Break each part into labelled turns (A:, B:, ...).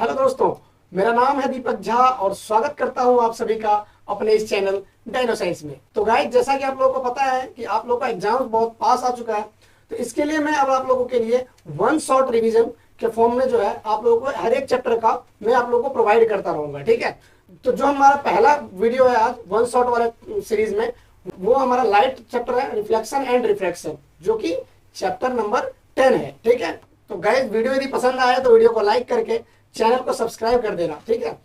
A: Hello दोस्तों, मेरा नाम है दीपक झा और स्वागत करता हूं आप सभी का अपने इस चैनल डायनो साइंस में। तो गाइस, जैसा कि आप लोगों को पता है कि आप लोगों का एग्जाम बहुत पास आ चुका है, तो इसके लिए मैं अब आप लोगों के लिए वन शॉट रिवीजन के फॉर्म में जो है आप लोगों को हर एक चैप्टर का मैं आप लोगों को प्रोवाइड करता रहूंगा। ठीक है, तो जो हमारा पहला वीडियो है आज वन शॉट वाले सीरीज में, वो हमारा लाइट चैप्टर है, रिफ्लेक्शन एंड रिफ्रैक्शन, जो कि चैप्टर नंबर 10 है। ठीक है, तो गाइस वीडियो यदि पसंद आया तो वीडियो को लाइक करके चैनल को सब्सक्राइब कर देना। ठीक है,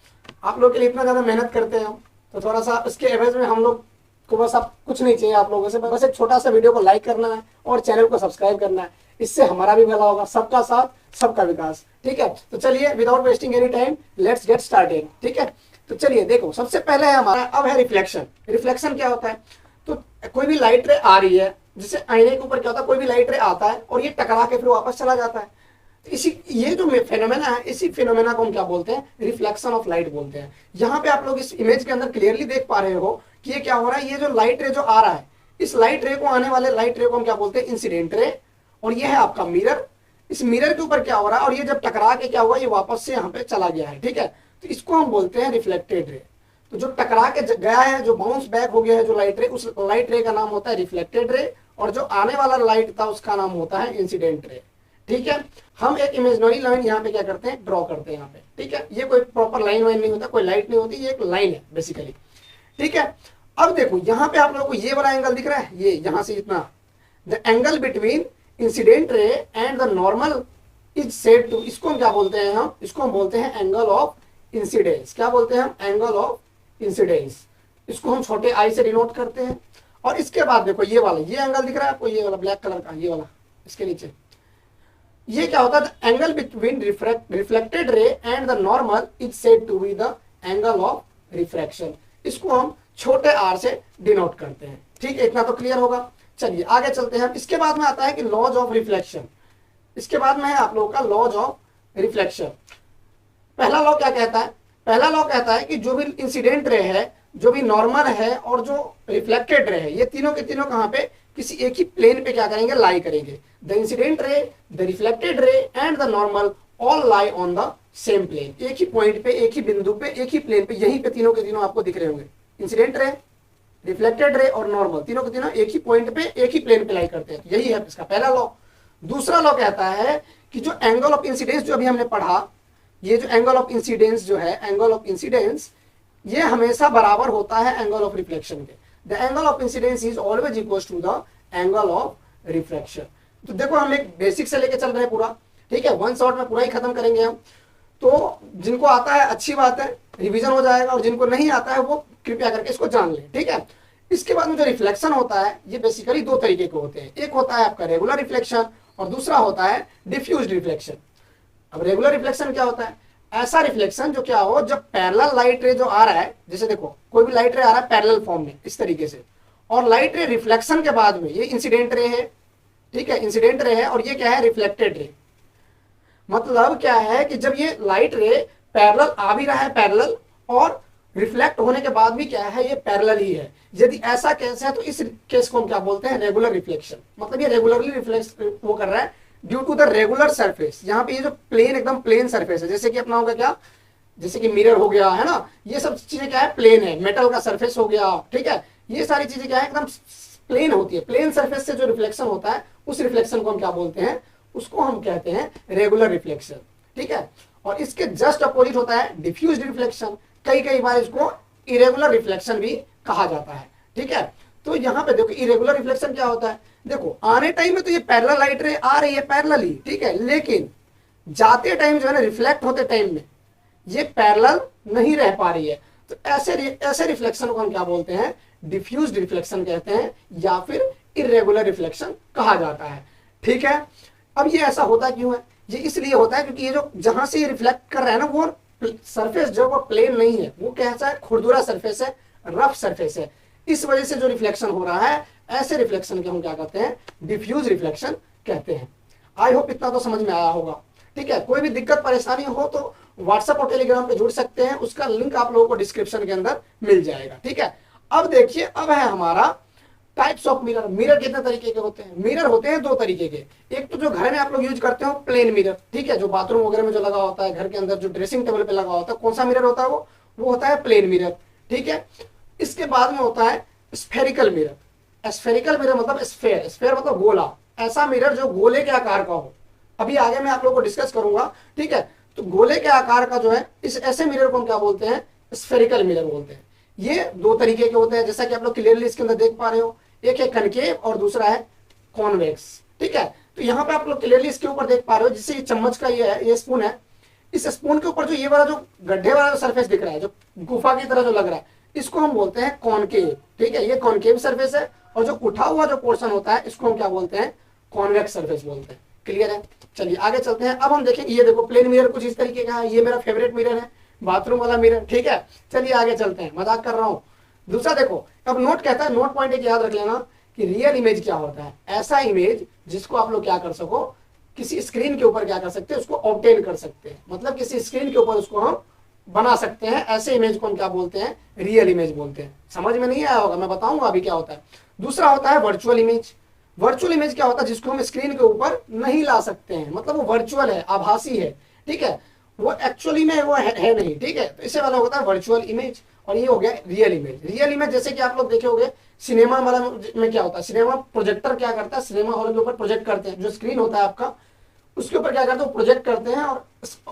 A: आप लोग के लिए इतना ज्यादा मेहनत करते हैं तो थोड़ा सा इसके एवज में हम लोग को बस आप कुछ नहीं चाहिए आप लोगों से, बस एक छोटा सा वीडियो को लाइक करना है और चैनल को सब्सक्राइब करना है। इससे हमारा भी भला होगा, सबका साथ सबका विकास। ठीक है, तो चलिए without wasting any time let's get started. ठीक है, तो चलिए देखो, सबसे पहले है हमारा अब है रिफ्लेक्शन। रिफ्लेक्शन क्या होता है? तो कोई भी लाइट रे आ रही है, जैसे आईने के ऊपर क्या होता है, कोई भी लाइट रे आता है और ये टकरा के फिर वापस चला जाता है। इसी ये जो फेनोमेना है, इसी फेनोमेना को हम क्या बोलते हैं? रिफ्लेक्शन ऑफ लाइट बोलते हैं। यहाँ पे आप लोग इस इमेज के अंदर क्लियरली देख पा रहे हो कि ये क्या हो रहा है। ये जो लाइट रे जो आ रहा है, इस लाइट रे को आने वाले लाइट रे को हम क्या बोलते हैं? Incident ray. और ये है आपका मिरर। इस मिरर के ऊपर क्या हो रहा है और ये जब टकरा के क्या हुआ, ये वापस से यहाँ पे चला गया है। ठीक है, तो इसको हम बोलते हैं रिफ्लेक्टेड रे। तो जो टकरा के गया है, जो बाउंस बैक हो गया है जो लाइट रे, उस लाइट रे का नाम होता है रिफ्लेक्टेड रे, और जो आने वाला लाइट था उसका नाम होता है इंसिडेंट रे। ठीक है, हम एक इमेजिनरी लाइन यहाँ पे क्या करते हैं? ड्रॉ करते हैं यहाँ पे। ठीक है, ये कोई प्रॉपर लाइन वाइन नहीं होता, कोई लाइट नहीं होती, ये एक लाइन है बेसिकली। ठीक है, अब देखो यहाँ पे आप लोगों को ये वाला एंगल दिख रहा है, ये यहाँ से इतना, the angle between incident ray and the normal is said to, इसको हम क्या बोलते हैं? हम इसको हम बोलते हैं एंगल ऑफ इंसिडेंस। क्या बोलते हैं हम? Angle of incidence. इसको हम छोटे आई से डिनोट करते हैं। और इसके बाद देखो ये वाला, ये एंगल दिख रहा है आपको, ये वाला ब्लैक कलर का, ये वाला इसके नीचे, ये क्या होता है? Angle between reflected ray and the normal is said to be the angle of refraction. इसको हम छोटे आर से डिनोट करते हैं। ठीक है, इतना तो क्लियर होगा। चलिए आगे चलते हैं। इसके बाद में आता है कि लॉज ऑफ रिफ्लेक्शन। इसके बाद में है आप लोगों का लॉज ऑफ रिफ्लेक्शन। पहला लॉ क्या कहता है? पहला लॉ कहता है कि जो भी इंसिडेंट रे है, जो भी नॉर्मल है और जो रिफ्लेक्टेड रे है, ये तीनों के तीनों कहां पे? किसी एक ही प्लेन पे क्या करेंगे? लाई करेंगे। The incident ray, the reflected ray and the normal all lie on the same plane. एक ही पॉइंट पे, एक ही बिंदु पे, एक ही प्लेन पे, यहीं पे तीनों के तीनों आपको दिख रहे होंगे। इंसिडेंट रे, रिफ्लेक्टेड रे और नॉर्मल, तीनों के तीनों एक ही पॉइंट पे, एक ही प्लेन पे लाई करते हैं। यही है इसका पहला लॉ। दूसरा लॉ कहता है कि जो एंगल ऑफ इंसिडेंस जो अभी हमने पढ़ा, ये जो एंगल ऑफ इंसिडेंस जो है, एंगल ऑफ इंसिडेंस, ये हमेशा बराबर होता है एंगल ऑफ रिफ्लेक्शन के। The angle of incidence is always equal to the angle of refraction. तो देखो हम एक बेसिक से लेके चल रहे हैं पूरा। ठीक है, वन शॉट में पूरा ही खत्म करेंगे हम। तो जिनको आता है अच्छी बात है, रिवीजन हो जाएगा, और जिनको नहीं आता है वो कृपया करके इसको जान ले। ठीक है, इसके बाद में जो रिफ्लेक्शन होता है, ये बेसिकली दो तरीके के होते हैं। एक होता है आपका रेगुलर रिफ्लेक्शन और दूसरा होता है डिफ्यूज रिफ्लेक्शन। अब रेगुलर रिफ्लेक्शन क्या होता है? ऐसा रिफ्लेक्शन जो क्या हो, जब पैरेलल लाइट रे जो आ रहा है, जैसे देखो कोई भी लाइट रे आ रहा है पैरेलल फॉर्म में इस तरीके से, और लाइट रे रिफ्लेक्शन के बाद में, ये इंसिडेंट रे है। ठीक है, इंसिडेंट रे है, और ये क्या है? Reflected ray. मतलब क्या है कि जब ये लाइट रे पैरेलल आ भी रहा है, पैरेलल, और रिफ्लेक्ट होने के बाद भी क्या है? ये पैरेलल ही है। यदि ऐसा केस है तो इस केस को हम क्या बोलते हैं? Regular reflection. मतलब ये रेगुलरली रिफ्लेक्ट वो कर रहा है due to the regular surface. यहाँ पे ये जो प्लेन, एकदम प्लेन सरफेस है, जैसे कि अपना होगा क्या, जैसे कि मिरर हो गया है ना, ये सब चीजें क्या है? प्लेन है। मेटल का सरफेस हो गया। ठीक है, ये सारी चीजें क्या है? एकदम प्लेन होती है। प्लेन सरफेस से जो रिफ्लेक्शन होता है, उस रिफ्लेक्शन को हम क्या बोलते हैं? उसको हम कहते हैं रेगुलर रिफ्लेक्शन। ठीक है, और इसके जस्ट अपोजिट होता है डिफ्यूज रिफ्लेक्शन। कई बार इसको इरेगुलर रिफ्लेक्शन भी कहा जाता है। ठीक है, तो यहाँ पे देखो इरेगुलर रिफ्लेक्शन क्या होता है? देखो आने टाइम में तो ये पैरेलल लाइट रे आ रही है पैरेलल ही, ठीक है, लेकिन जाते टाइम जो है ना, रिफ्लेक्ट होते टाइम में ये पैरेलल नहीं रह पा रही है। तो ऐसे रिफ्लेक्शन को हम क्या बोलते हैं? डिफ्यूज्ड रिफ्लेक्शन कहते हैं, या फिर इरेगुलर रिफ्लेक्शन कहा जाता है। ठीक है, अब ये ऐसा होता क्यों है? ये इसलिए होता है क्योंकि ये जो जहां से ये रिफ्लेक्ट कर रहा है ना, वो सरफेस जो वो प्लेन नहीं है, वो कैसा है? खुरदुरा सरफेस है, रफ सरफेस है। इस वजह से जो रिफ्लेक्शन हो रहा है, ऐसे रिफ्लेक्शन के हम क्या कहते हैं? डिफ्यूज रिफ्लेक्शन कहते हैं। आई होप इतना तो समझ में आया होगा। ठीक है, कोई भी दिक्कत परेशानी हो तो व्हाट्सएप और टेलीग्राम पे जुड़ सकते हैं, उसका लिंक आप लोगों को डिस्क्रिप्शन के अंदर मिल जाएगा। ठीक है, अब देखिए, अब है हमारा टाइप्स ऑफ मिरर, मिरर कितने तरीके के होते हैं? मिरर होते हैं दो तरीके के। एक तो जो घर में आप लोग यूज करते हो प्लेन मिरर, ठीक है, जो बाथरूम वगैरह में जो लगा होता है, घर के अंदर जो ड्रेसिंग टेबल पे लगा होता है, कौन सा मिरर होता है? वो होता है प्लेन मिरर, ठीक है। इसके बाद में होता है स्फेरिकल मिरर। स्फेरिकल मिरर मतलब स्फेयर, स्फेयर मतलब गोला, ऐसा मिरर जो गोले के आकार का हो। अभी आगे मैं आप लोगों को डिस्कस करूंगा, ठीक है। तो गोले के आकार का जो है, इस ऐसे मिरर को हम क्या बोलते हैं? स्फेरिकल मिरर बोलते हैं। ये दो तरीके के होते हैं, जैसा कि आप लोग क्लियरली इसके अंदर देख पा रहे हो, एक है कनकेव और दूसरा है कॉन्वेक्स, ठीक है। तो यहाँ पे आप लोग क्लियरली इसके ऊपर देख पा रहे हो, जिससे ये चम्मच का ये है, ये स्पून है, इस स्पून के ऊपर जो ये वाला जो गड्ढे वाला सरफेस दिख रहा है, जो गुफा की तरह जो लग रहा है, इसको हम बोलते हैं कॉनकेव, ठीक है। ये कॉनकेव सरफेस है, और जो उठा हुआ जो पोर्शन होता है, इसको हम क्या बोलते हैं? कॉन्वेक्स सरफेस बोलते हैं। क्लियर है? चलिए आगे चलते हैं। अब हम देखेंगे, ये देखो प्लेन मिरर कुछ इस तरीके का है, ये मेरा फेवरेट मिरर है, बाथरूम वाला मिरर, ठीक है। चलिए आगे चलते हैं, मजाक कर रहा हूं। दूसरा देखो, अब नोट कहता है, नोट पॉइंट एक याद रख लेना कि रियल इमेज क्या होता है? ऐसा इमेज जिसको आप लोग क्या कर सको, किसी स्क्रीन के ऊपर क्या कर सकते हैं? उसको ऑब्टेन कर सकते हैं, मतलब किसी स्क्रीन के ऊपर उसको हम बना सकते हैं। ऐसे इमेज को हम क्या बोलते हैं? रियल इमेज बोलते हैं। समझ में नहीं आया होगा, मैं बताऊंगा अभी क्या होता है। दूसरा होता है वर्चुअल इमेज। वर्चुअल इमेज क्या होता है? जिसको हम स्क्रीन के ऊपर नहीं ला सकते हैं, मतलब वो वर्चुअल है, आभासी है, ठीक है, वो एक्चुअली में वो है नहीं, ठीक है। तो इसे वाला होता है वर्चुअल इमेज, और ये हो गया रियल इमेज। रियल इमेज जैसे कि आप लोग देखे होंगे सिनेमा वाला में क्या होता है, सिनेमा प्रोजेक्टर क्या करता है, सिनेमा हॉल के ऊपर प्रोजेक्ट करते हैं, जो स्क्रीन होता है आपका, उसके ऊपर क्या करते हैं? प्रोजेक्ट करते हैं, और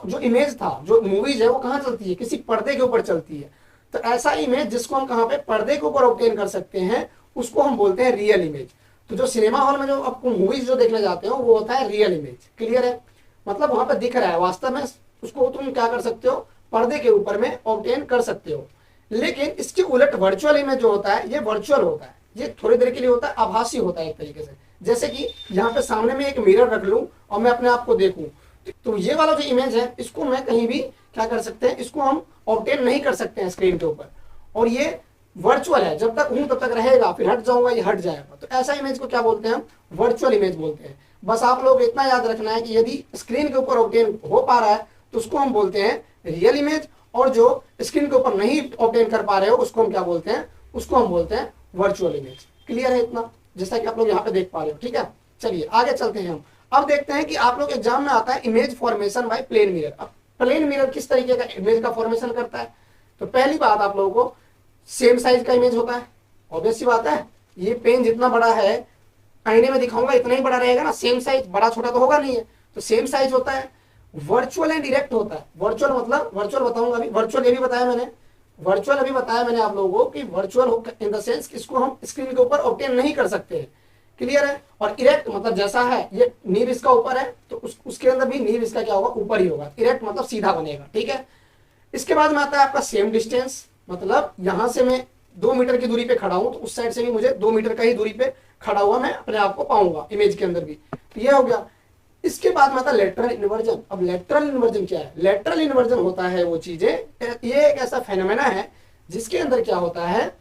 A: जो इमेज था, जो मूवीज है, वो कहाँ चलती है? किसी पर्दे के ऊपर चलती है। तो ऐसा इमेज जिसको हम कहाँ पे? पर्दे के ऊपर ऑब्टेन कर सकते हैं, उसको हम बोलते हैं रियल इमेज। तो जो सिनेमा हॉल में जो आपको मूवीज जो देखने जाते हो, वो होता है रियल इमेज। क्लियर है? मतलब वहां पे दिख रहा है, वास्तव में उसको तुम क्या कर सकते हो? पर्दे के ऊपर में ऑब्टेन कर सकते हो। लेकिन इसके उलट वर्चुअल इमेज जो होता है, ये वर्चुअल होता है, ये थोड़ी देर के लिए होता है, आभासी होता है एक तरीके से। जैसे कि यहाँ पे सामने में एक मिरर रख लूं और मैं अपने आप को देखूं, तो ये वाला जो इमेज है, इसको मैं कहीं भी क्या कर सकते हैं? इसको हम ऑब्टेन नहीं कर सकते हैं स्क्रीन के ऊपर, और ये वर्चुअल है, जब तक हूं तब तक रहेगा, फिर हट जाऊंगा ये हट जाएगा। तो ऐसा इमेज को क्या बोलते हैं? हम वर्चुअल इमेज बोलते हैं। बस आप लोग इतना याद रखना है कि यदि स्क्रीन के ऊपर ऑब्टेन हो पा रहा है तो उसको हम बोलते हैं रियल इमेज, और जो स्क्रीन के ऊपर नहीं ऑब्टेन कर पा रहे हो उसको हम क्या बोलते हैं? उसको हम बोलते हैं वर्चुअल इमेज। क्लियर है इतना? जैसा कि आप लोग यहाँ पे देख पा रहे हो, ठीक है। चलिए आगे चलते हैं हम। अब देखते हैं कि आप लोग एग्जाम में आता है image formation by plane mirror. अब प्लेन मिरर किस तरीके का इमेज का फॉर्मेशन करता है? तो पहली बात, आप लोगों को सेम साइज का इमेज होता है, ऑब्वियस सी बात है। ये पेन जितना बड़ा है, आईने में दिखाऊंगा इतना ही बड़ा रहेगा ना, सेम साइज, बड़ा छोटा तो होगा नहीं है, तो सेम साइज होता है। वर्चुअल एंड डायरेक्ट होता है। वर्चुअल मतलब, वर्चुअल बताऊंगा अभी, वर्चुअल ये भी बताया मैंने, वर्चुअल अभी बताया मैंने आप लोगों को कि वर्चुअल इन द सेंस इसको हम स्क्रीन के ऊपर ऑब्टेन नहीं कर सकते हैं। क्लियर है? और इरेक्ट मतलब जैसा है, ये नींव इसका ऊपर है, तो उसके अंदर भी नींव इसका क्या होगा? ऊपर ही होगा। इरेक्ट मतलब सीधा बनेगा, ठीक है। इसके बाद में आता है आपका सेम डिस्टेंस, मतलब यहां से मैं 2 मीटर की दूरी पे खड़ा हूं, तो उस साइड से भी मुझे 2 मीटर का ही दूरी पे खड़ा हुआ मैं अपने आप को पाऊंगा इमेज के अंदर भी। तो ये हो गया। इसके बाद में आता है लेटरल इन्वर्जन। अब लेटरल इन्वर्जन क्या है? लेटरल इन्वर्जन होता है वो चीजें, ये एक ऐसा फेनोमेना है जिसके अंदर क्या होता है,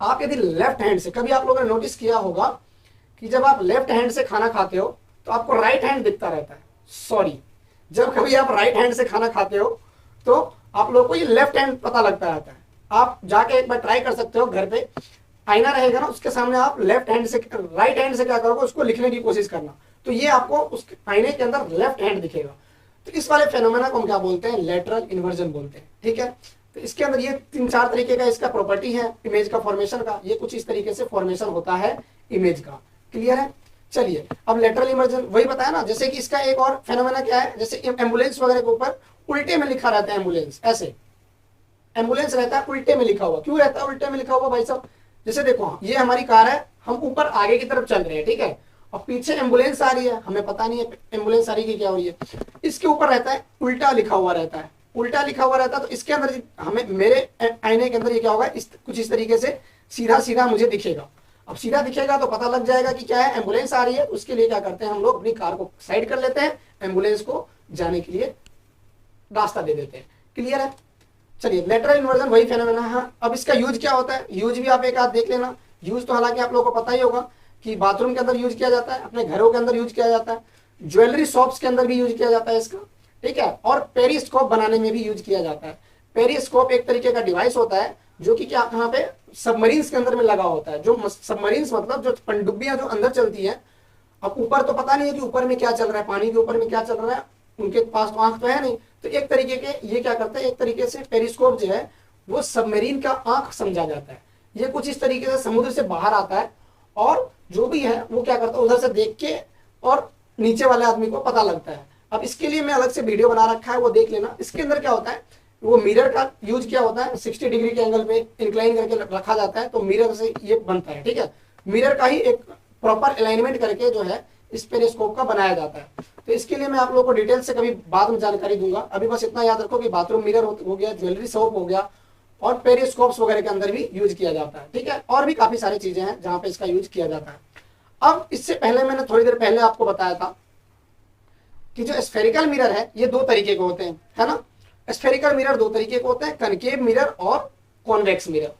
A: आप यदि लेफ्ट हैंड से, कभी आप लोगों ने नोटिस किया होगा कि जब आप लेफ्ट हैंड से खाना खाते हो तो आपको राइट हैंड दिखता रहता है। सॉरी, जब कभी आप राइट हैंड से खाना खाते हो तो आप लोगों को ये लेफ्ट हैंड पता लगता रहता है। आप जाके एक बार ट्राई कर सकते हो, घर पे आईना रहेगा ना, उसके सामने आप लेफ्ट हैंड से, राइट हैंड से क्या करोगे? उसको लिखने की कोशिश करना, तो ये आपको उस आईने के अंदर लेफ्ट हैंड दिखेगा। तो इस वाले फेनोमेना को हम क्या बोलते हैं? लेटरल इन्वर्जन बोलते हैं, ठीक है। तो इसके अंदर ये 3-4 तरीके का इसका प्रॉपर्टी है इमेज का फॉर्मेशन का। ये कुछ इस तरीके से फॉर्मेशन होता है इमेज का। क्लियर है? चलिए, अब लेटरल इमर्जन वही बताया ना, जैसे कि इसका एक और फेनोमेना क्या है, जैसे एम्बुलेंस वगैरह के ऊपर उल्टे में लिखा रहता है एम्बुलेंस, ऐसे एम्बुलेंस रहता है उल्टे में लिखा हुआ। क्यों रहता है उल्टे में लिखा हुआ भाई साहब? जैसे देखो, ये हमारी कार है, हम ऊपर आगे की तरफ चल रहे हैं, ठीक है, और पीछे एम्बुलेंस आ रही है, हमें पता नहीं है एम्बुलेंस आ रही है क्या हो रही है, इसके ऊपर रहता है उल्टा लिखा हुआ रहता है, उल्टा लिखा हुआ रहता है। तो इसके अंदर हमें, मेरे आईने के अंदर ये क्या होगा, कुछ इस तरीके से सीधा सीधा मुझे दिखेगा। अब सीधा दिखेगा तो पता लग जाएगा कि क्या है, एम्बुलेंस आ रही है। उसके लिए क्या करते हैं हम लोग, अपनी कार को साइड कर लेते हैं, एम्बुलेंस को जाने के लिए रास्ता दे देते हैं। क्लियर है? चलिए, लेटरल इन्वर्जन वही फेनोमेना है। अब इसका यूज क्या होता है? यूज भी आप एक आध देख लेना। यूज तो हालांकि आप लोगों को पता ही होगा कि बाथरूम के अंदर यूज किया जाता है, अपने घरों के अंदर यूज किया जाता है, ज्वेलरी शॉप्स के अंदर भी यूज किया जाता है इसका, ठीक है, और पेरिस्कोप बनाने में भी यूज किया जाता है। पेरिस्कोप एक तरीके का डिवाइस होता है जो कि क्या कहाँ पे सबमरीन्स के अंदर में लगा होता है। जो सबमरीन्स मतलब जो पनडुब्बियां जो अंदर चलती है, अब ऊपर तो पता नहीं है कि ऊपर में क्या चल रहा है, पानी के ऊपर में क्या चल रहा है, उनके पास तो आंख तो है नहीं, तो एक तरीके के ये क्या करते हैं, एक तरीके से पेरिस्कोप जो है वो सबमरीन का आंख समझा जाता है। ये कुछ इस तरीके से समुद्र से बाहर आता है और जो भी है वो क्या करता है उधर से देख के और नीचे वाले आदमी को पता लगता है। अब इसके लिए मैं अलग से वीडियो बना रखा है, वो देख लेना। इसके अंदर क्या होता है, वो मिरर का यूज किया होता है, 60 डिग्री के एंगल पे इंक्लाइन करके रखा जाता है, तो मिरर से ये बनता है। ठीक है, मिरर का ही एक प्रॉपर अलाइनमेंट करके जो है इस पेरिस्कोप का बनाया जाता है। तो इसके लिए मैं आप लोगों को डिटेल से कभी बाद में जानकारी दूंगा। अभी बस इतना याद रखो कि बाथरूम मिरर हो गया, ज्वेलरी सोप हो गया, और पेरिस्कोप्स वगैरह के अंदर भी यूज किया जाता है। ठीक है, और भी काफी सारी चीजें हैं जहां पे इसका यूज किया जाता है। अब इससे पहले मैंने थोड़ी देर पहले आपको बताया था कि जो स्फेरिकल मिरर है ये दो तरीके के होते हैं, है ना। स्फेरिकल मिरर दो तरीके के होते हैं, कनकेव मिरर और कॉन्वेक्स मिरर।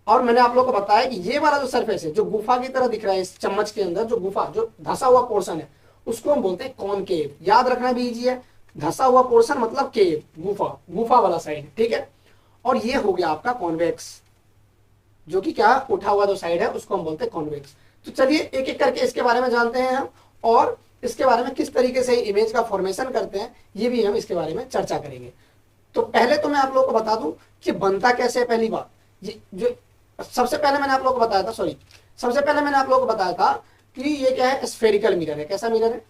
A: और मैंने आप लोगों को बताया कि ये वाला जो सरफेस है जो गुफा की तरह दिख रहा है इस चम्मच के अंदर, जो गुफा जो धसा हुआ पोर्शन है उसको हम बोलते हैं कॉनकेव। याद रखना भी इजी है, धसा हुआ पोर्शन मतलब केव, गुफा, गुफा वाला साइड। ठीक है, और ये हो गया आपका कॉन्वेक्स, जो कि क्या उठा हुआ जो साइड है उसको हम बोलते हैं कॉन्वेक्स। तो चलिए एक एक करके इसके बारे में जानते हैं हम, और इसके बारे में किस तरीके से इमेज का फॉर्मेशन करते हैं ये भी हम इसके बारे में चर्चा करेंगे। तो पहले तो मैं आप लोगों को बता दूं कि बनता कैसे है। पहली बात ये जो सबसे पहले मैंने आप लोगों को बताया था, सबसे पहले मैंने आप लोगों को बताया था कि ये क्या है, स्फेरिकल मिरर है। कैसा मिरर है,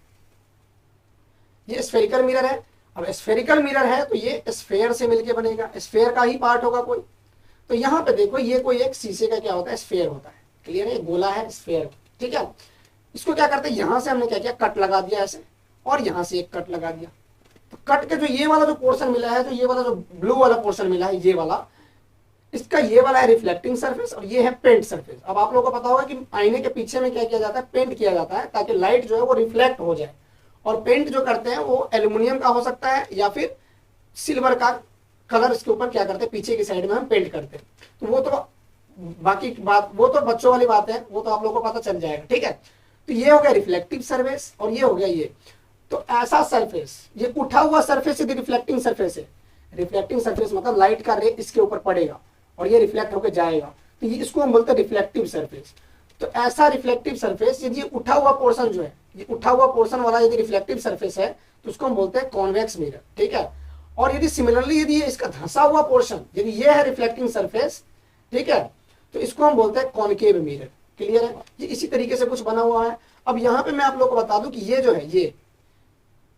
A: ये स्फेरिकल मिरर है। अब स्फेरिकल मिरर है तो ये स्फेयर से मिलके बनेगा, स्फेयर का ही पार्ट होगा कोई। तो यहाँ पे देखो ये कोई एक शीशे का क्या होता है, स्फेयर होता है। क्लियर है, गोला है स्फेयर। ठीक है, इसको क्या करते हैं, यहां से हमने क्या किया, कट लगा दिया ऐसे, और यहां से एक कट लगा दिया। तो कट के जो ये वाला जो पोर्शन मिला है, तो ये वाला जो ब्लू वाला पोर्शन मिला है, ये वाला, इसका ये वाला है रिफ्लेक्टिंग सरफेस और ये है पेंट सरफेस। अब आप लोगों को पता होगा कि आईने के पीछे में क्या किया जाता है, पेंट किया जाता है ताकि लाइट जो है वो रिफ्लेक्ट हो जाए। और पेंट जो करते हैं वो एल्यूमिनियम का हो सकता है या फिर सिल्वर का कलर इसके ऊपर क्या करते हैं, पीछे की साइड में हम पेंट करते हैं। तो वो तो बाकी बात, वो तो बच्चों वाली बात है, वो तो आप लोगों को पता चल जाएगा। ठीक है, तो ये हो गया रिफ्लेक्टिव सरफेस और ये हो गया ये। तो ऐसा सरफेस, ये उठा हुआ सरफेस यदि रिफ्लेक्टिंग सरफेस है, रिफ्लेक्टिंग सरफेस मतलब लाइट का रे इसके ऊपर पड़ेगा और ये रिफ्लेक्ट होकर जाएगा, तो ये इसको हम बोलते हैं रिफ्लेक्टिव सरफेस। तो ऐसा रिफ्लेक्टिव सरफेस यदि उठा हुआ पोर्शन जो है, ये उठा हुआ पोर्शन वाला यदि रिफ्लेक्टिव सरफेस है तो उसको हम बोलते हैं कॉन्वेक्स मिरर। ठीक है, और यदि सिमिलरली यदि इसका धंसा हुआ पोर्शन यदि ये है रिफ्लेक्टिंग सरफेस, ठीक है, तो इसको हम बोलते हैं कॉनकेव मिरर। क्लियर है, ये इसी तरीके से कुछ बना हुआ है। अब यहाँ पे मैं आप लोग को बता दूं कि ये जो है,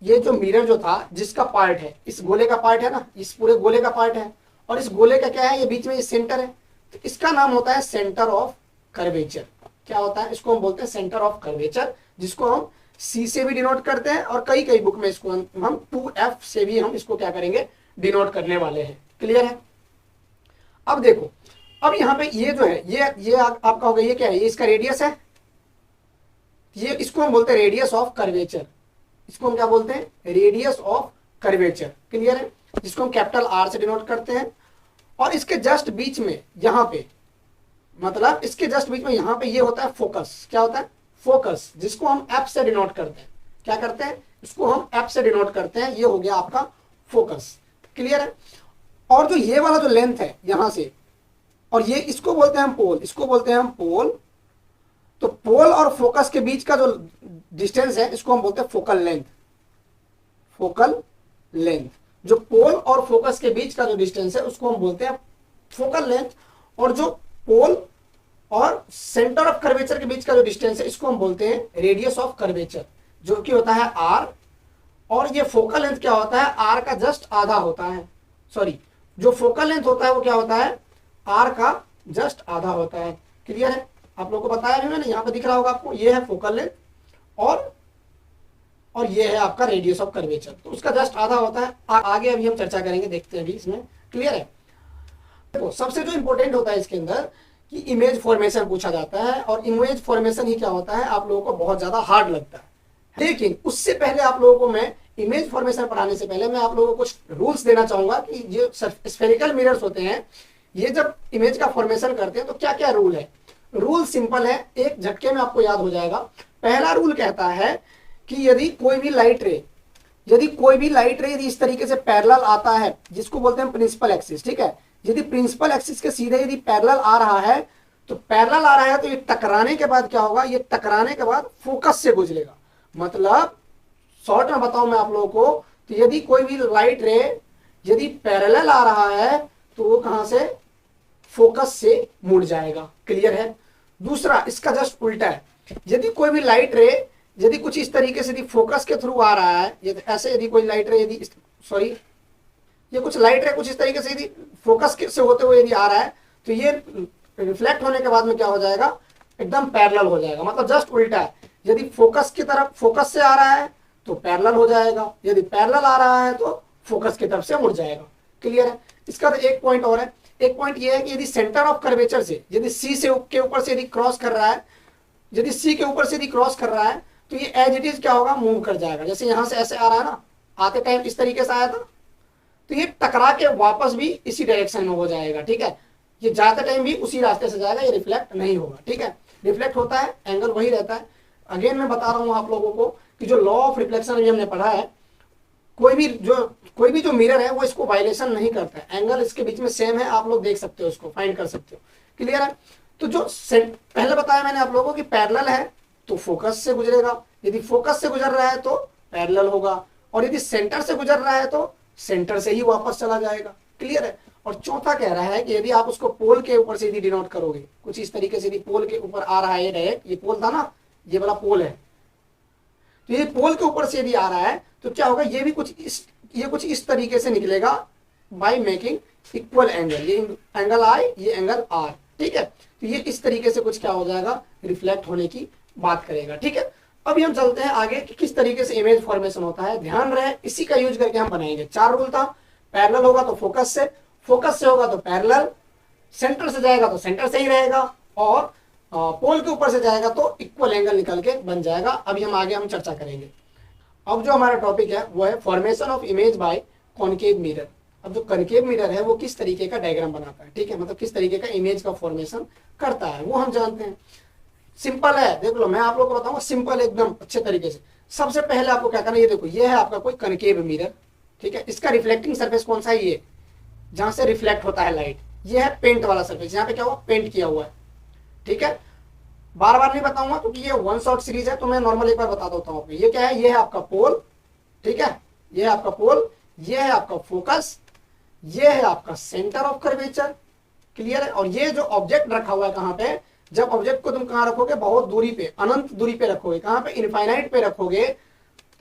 A: ये जो मिरर जो था जिसका पार्ट है, इस गोले का पार्ट है ना, इस पूरे गोले का पार्ट है, और इस गोले का क्या है, ये बीच में ये सेंटर है, तो इसका नाम होता है सेंटर ऑफ कर्वेचर। क्या होता है, इसको हम बोलते हैं सेंटर ऑफ कर्वेचर, जिसको हम सी से भी डिनोट करते हैं और कई कई बुक में इसको हम 2F से भी हम इसको क्या करेंगे, डिनोट करने वाले हैं। क्लियर है, अब देखो, अब यहाँ पे ये जो है, ये आपका हो गया, ये क्या है, ये इसका रेडियस है, ये इसको हम बोलते हैं रेडियस ऑफ कर्वेचर। इसको हम क्या बोलते हैं, रेडियस ऑफ कर्वेचर। क्लियर है, जिसको हम कैपिटल R से डिनोट करते हैं। और इसके जस्ट बीच में यहाँ पे, मतलब इसके जस्ट बीच में यहाँ पे ये होता है फोकस। क्या होता है, फोकस, जिसको हम F से डिनोट करते हैं। क्या करते हैं, इसको हम F से डिनोट करते हैं, ये हो गया आपका फोकस। क्लियर है, और जो ये वाला जो लेंथ है यहां से, और ये इसको बोलते हैं हम पोल, इसको बोलते हैं हम पोल। तो पोल और फोकस के बीच का जो डिस्टेंस है इसको हम बोलते हैं फोकल लेंथ। फोकल लेंथ, जो पोल और फोकस के बीच का जो डिस्टेंस है उसको हम बोलते हैं फोकल लेंथ। और जो पोल और सेंटर ऑफ कर्वेचर के बीच का जो डिस्टेंस है इसको हम बोलते हैं रेडियस ऑफ कर्वेचर, जो कि होता है R। और ये फोकल लेंथ क्या होता है, R का जस्ट आधा होता है। सॉरी, जो फोकल लेंथ होता है वो क्या होता है, R का जस्ट आधा होता है। क्लियर है, आप लोगों को बताया मैंने, यहाँ पे दिख रहा होगा आपको, ये है फोकल लेंथ और ये है आपका रेडियस ऑफ कर्वेचर, तो उसका जस्ट आधा होता है। आगे अभी हम चर्चा करेंगे, देखते हैं अभी इसमें। क्लियर है, देखो सबसे जो इंपॉर्टेंट होता है इसके अंदर कि इमेज फॉर्मेशन पूछा जाता है, और इमेज फॉर्मेशन ही क्या होता है आप लोगों को बहुत ज्यादा हार्ड लगता है। लेकिन उससे पहले आप लोगों को मैं इमेज फॉर्मेशन पढ़ाने से पहले मैं आप लोगों को कुछ रूल्स देना चाहूंगा कि जो स्फेरिकल मिरर्स होते हैं ये जब इमेज का फॉर्मेशन करते हैं तो क्या क्या रूल है। रूल सिंपल है, एक झटके में आपको याद हो जाएगा। पहला रूल कहता है कि यदि कोई भी लाइट रे यदि इस तरीके से पैरेलल आता है, जिसको बोलते हैं प्रिंसिपल एक्सिस, ठीक है, यदि प्रिंसिपल एक्सिस के सीधे यदि पैरेलल आ रहा है तो पैरेलल आ रहा है तो ये टकराने के बाद क्या होगा, ये टकराने के बाद फोकस से गुजरेगा। मतलब शॉर्ट में बताऊं मैं आप लोगों को, तो यदि कोई भी लाइट रे यदि पैरेलल आ रहा है तो वो कहां से, फोकस से मुड़ जाएगा। क्लियर है। दूसरा इसका जस्ट उल्टा है, यदि कोई भी लाइट रे यदि कुछ इस तरीके से यदि फोकस के थ्रू आ रहा है, यदि ऐसे यदि कोई लाइट रे यदि सॉरी ये कुछ लाइट रे कुछ इस तरीके से यदि फोकस से होते हुए यदि आ रहा है तो ये रिफ्लेक्ट होने के बाद में क्या हो जाएगा, एकदम पैरेलल हो जाएगा। मतलब जस्ट उल्टा है, यदि फोकस की तरफ फोकस से आ रहा है तो पैरेलल हो जाएगा, यदि पैरेलल आ रहा है तो फोकस की तरफ से मुड़ जाएगा। क्लियर है। इसका तो एक पॉइंट और है, एक पॉइंट ये है कि यदि सेंटर ऑफ कर्वेचर से यदि सी से के ऊपर से यदि क्रॉस कर रहा है, यदि सी के ऊपर से यदि क्रॉस कर रहा है तो ये एज इट इज क्या होगा, मूव कर जाएगा। जैसे यहां से ऐसे आ रहा है ना, आते टाइम इस तरीके से आया था तो ये टकरा के वापस भी इसी डायरेक्शन में हो जाएगा। ठीक है, ये जाते टाइम भी उसी रास्ते से जाएगा, ये रिफ्लेक्ट नहीं होगा। ठीक है, रिफ्लेक्ट होता है एंगल वही रहता है। अगेन मैं बता रहा हूं आप लोगों को कि जो लॉ ऑफ रिफ्लेक्शन अभी हमने पढ़ा है, कोई भी जो मिरर है वो इसको वायलेशन नहीं करता है, एंगल इसके बीच में सेम है, आप लोग देख सकते हो, उसको फाइंड कर सकते हो। क्लियर है। तो जो पहले बताया मैंने आप लोगों को कि पैरेलल है तो फोकस से गुजरेगा, यदि फोकस से गुजर रहा है तो पैरेलल होगा, और यदि सेंटर से गुजर रहा है तो सेंटर से ही वापस चला जाएगा। क्लियर है। और चौथा कह रहा है कि यदि आप उसको पोल के ऊपर से यदि डिनोट करोगे, कुछ इस तरीके से यदि पोल के ऊपर आ रहा है, ये डायरेक्ट ये पोल था ना, ये वाला पोल है, तो ये पोल के ऊपर से यदि आ रहा है तो क्या होगा, ये भी कुछ इस तरीके से निकलेगा बाय मेकिंग इक्वल एंगल, ये एंगल आई ये एंगल आर। ठीक है, तो ये इस तरीके से कुछ क्या हो जाएगा, रिफ्लेक्ट होने की बात करेगा। ठीक है, अभी हम चलते हैं आगे कि किस तरीके से इमेज फॉर्मेशन होता है। ध्यान रहे इसी का यूज करके हम बनाएंगे। 4 रूल था, पैरेलल होगा तो फोकस से होगा तो पैरेलल, सेंटर से जाएगा तो सेंटर से ही रहेगा, और पोल के ऊपर से जाएगा तो इक्वल एंगल निकल के बन जाएगा। अभी हम चर्चा करेंगे। अब जो हमारा टॉपिक है वो है formation of image by concave mirror. अब जो कॉनकेव मिरर है वो किस तरीके का डायग्राम बनाता है, ठीक है, मतलब किस तरीके का इमेज का फॉर्मेशन करता है वो हम जानते हैं। सिंपल है, देख लो मैं आप लोगों को बताऊंगा सिंपल एकदम अच्छे तरीके से। सबसे पहले आपको क्या करना है, ये देखो ये है आपका कोई कॉनकेव मिरर। ठीक है, इसका रिफ्लेक्टिंग सरफेस कौन सा है, ये जहां से रिफ्लेक्ट होता है लाइट, ये है पेंट वाला सरफेस, यहाँ पे क्या हुआ, पेंट किया हुआ है। ठीक है, बार बार नहीं बताऊंगा क्योंकि ये वन शॉट सीरीज है, तो मैं नॉर्मल एक बार बता देता हूँ आपको। ये क्या है, ये है आपका पोल। ठीक है, ये है आपका पोल, ये है आपका फोकस, ये है आपका सेंटर ऑफ कर्वेचर। क्लियर है। और ये जो ऑब्जेक्ट रखा हुआ है कहां पे, जब ऑब्जेक्ट को तुम कहां रखोगे, बहुत दूरी पे, अनंत दूरी पे रखोगे, कहां पे, इनफाइनाइट पे रखोगे।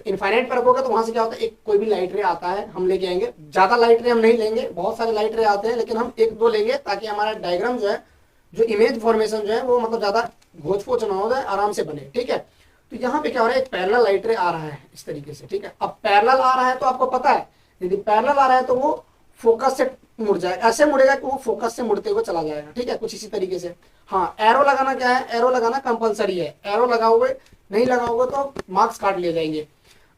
A: इनफाइनाइट पे रखोगे तो वहां से क्या होता है, एक कोई भी लाइट रे आता है हम लेके आएंगे, ज्यादा लाइट रे हम नहीं लेंगे, बहुत सारे लाइट रे आते हैं लेकिन हम 1-2 लेंगे ताकि हमारा डायग्राम जो है, जो इमेज फॉर्मेशन जो है वो मतलब ज्यादा घोच पोच ना हो जाए, आराम से बने। ठीक है, तो यहाँ पे क्या हो रहा है, एक पैरेलल लाइट रे आ रहा है इस तरीके से। ठीक है, अब पैरेलल आ रहा है तो आपको पता है यदि पैरेलल आ रहा है तो वो फोकस से मुड़ जाएगा, ऐसे मुड़ेगा कि वो फोकस से मुड़ते हुए चला जाएगा। ठीक है, कुछ इसी तरीके से। हाँ, एरो लगाना क्या है, एरो लगाना कंपलसरी है, एरो लगाओगे नहीं लगाओगे तो मार्क्स काट लिए जाएंगे।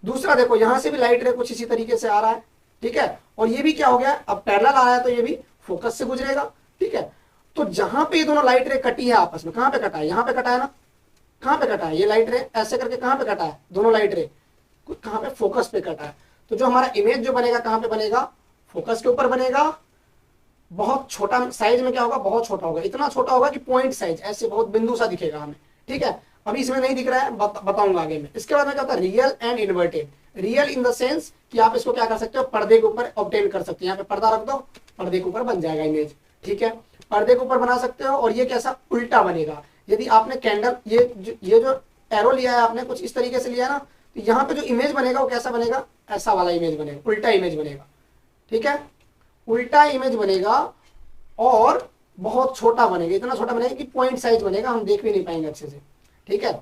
A: दूसरा देखो यहां से भी लाइट रे कुछ इसी तरीके से आ रहा है। ठीक है, और ये भी क्या हो गया, अब पैरेलल आ रहा है तो ये भी फोकस से गुजरेगा। ठीक है, तो जहां पे ये दोनों लाइट रे कटी है आपस में, कहां पे कटा है, यहां पे कटा है ना, कहां पे कटा है, ये लाइट रे ऐसे करके कहां पे कटा है, दोनों लाइट रे कहां पे, फोकस पे कटा है। तो जो हमारा इमेज जो बनेगा कहां पे बनेगा, फोकस के ऊपर बनेगा। बहुत छोटा साइज में क्या होगा, बहुत छोटा होगा, इतना छोटा होगा कि पॉइंट साइज, ऐसे बहुत बिंदु सा दिखेगा हमें। ठीक है, अभी इसमें नहीं दिख रहा है, बताऊंगा आगे में। इसके बाद में क्या होता है, real and inverted. Real in the sense कि आप इसको क्या कर सकते हो, पर्दे के ऊपर ऑब्टेन कर सकते हो। यहाँ पे पर्दा रख दो, पर्दे के ऊपर बन जाएगा इमेज। ठीक है, पर्दे के ऊपर बना सकते हो। और ये कैसा, उल्टा बनेगा। यदि आपने कैंडल, ये जो एरो लिया है आपने कुछ इस तरीके से लिया ना, तो यहाँ पे जो इमेज बनेगा वो कैसा बनेगा, ऐसा वाला इमेज बनेगा, उल्टा इमेज बनेगा। ठीक है, उल्टा इमेज बनेगा और बहुत छोटा बनेगा, इतना छोटा बनेगा कि पॉइंट साइज बनेगा, हम देख भी नहीं पाएंगे अच्छे से। ठीक है,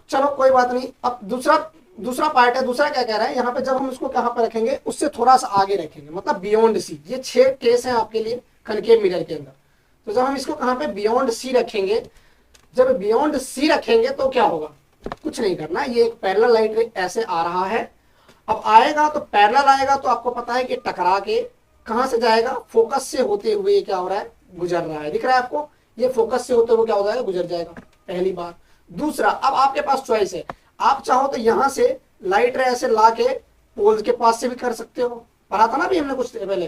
A: चलो कोई बात नहीं। अब दूसरा पार्ट है। दूसरा क्या कह रहा है, यहाँ पे जब हम इसको कहां पर रखेंगे, उससे थोड़ा सा आगे रखेंगे, मतलब बियॉन्ड सी। ये 6 केस है आपके लिए कॉनकेव मिरर के अंदर। तो जब हम इसको कहां पे, बियॉन्ड सी रखेंगे, जब बियॉन्ड सी रखेंगे तो क्या होगा, कुछ नहीं करना, ये एक पैरेलल लाइट रे ऐसे आ रहा है। अब आएगा तो पैरेलल आएगा तो आपको पता है कि टकरा के कहां से जाएगा, फोकस से होते हुए क्या हो रहा है, गुजर रहा है। दिख रहा है आपको, ये फोकस से होते हुए क्या हो जाएगा, गुजर जाएगा, पहली बात। दूसरा, अब आपके पास चॉइस है, आप चाहो तो यहां से लाइट रे ऐसे ला के पोल्स के पास से भी कर सकते हो, पढ़ा था ना भी हमने कुछ पहले।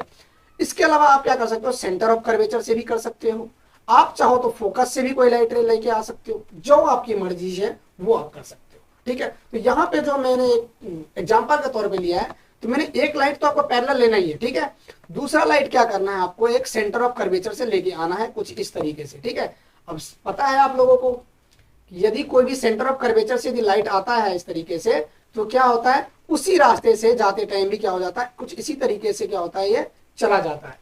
A: इसके अलावा आप क्या कर सकते हो, सेंटर ऑफ कर्वेचर से भी कर सकते हो, आप चाहो तो फोकस से भी कोई लाइट रे लेके आ सकते हो, जो आपकी मर्जी है वो आप कर सकते हो। ठीक है, तो यहाँ पे जो मैंने एग्जाम्पल के तौर पे लिया है, तो मैंने एक लाइट तो आपको पैरेलल लेना ही है। ठीक है, दूसरा लाइट क्या करना है, आपको एक सेंटर ऑफ कर्वेचर से लेके आना है कुछ इस तरीके से। ठीक है, अब पता है आप लोगों को यदि कोई भी सेंटर ऑफ कर्वेचर से यदि लाइट आता है इस तरीके से, तो क्या होता है, उसी रास्ते से जाते टाइम भी क्या हो जाता है, कुछ इसी तरीके से क्या होता है, ये चला जाता है।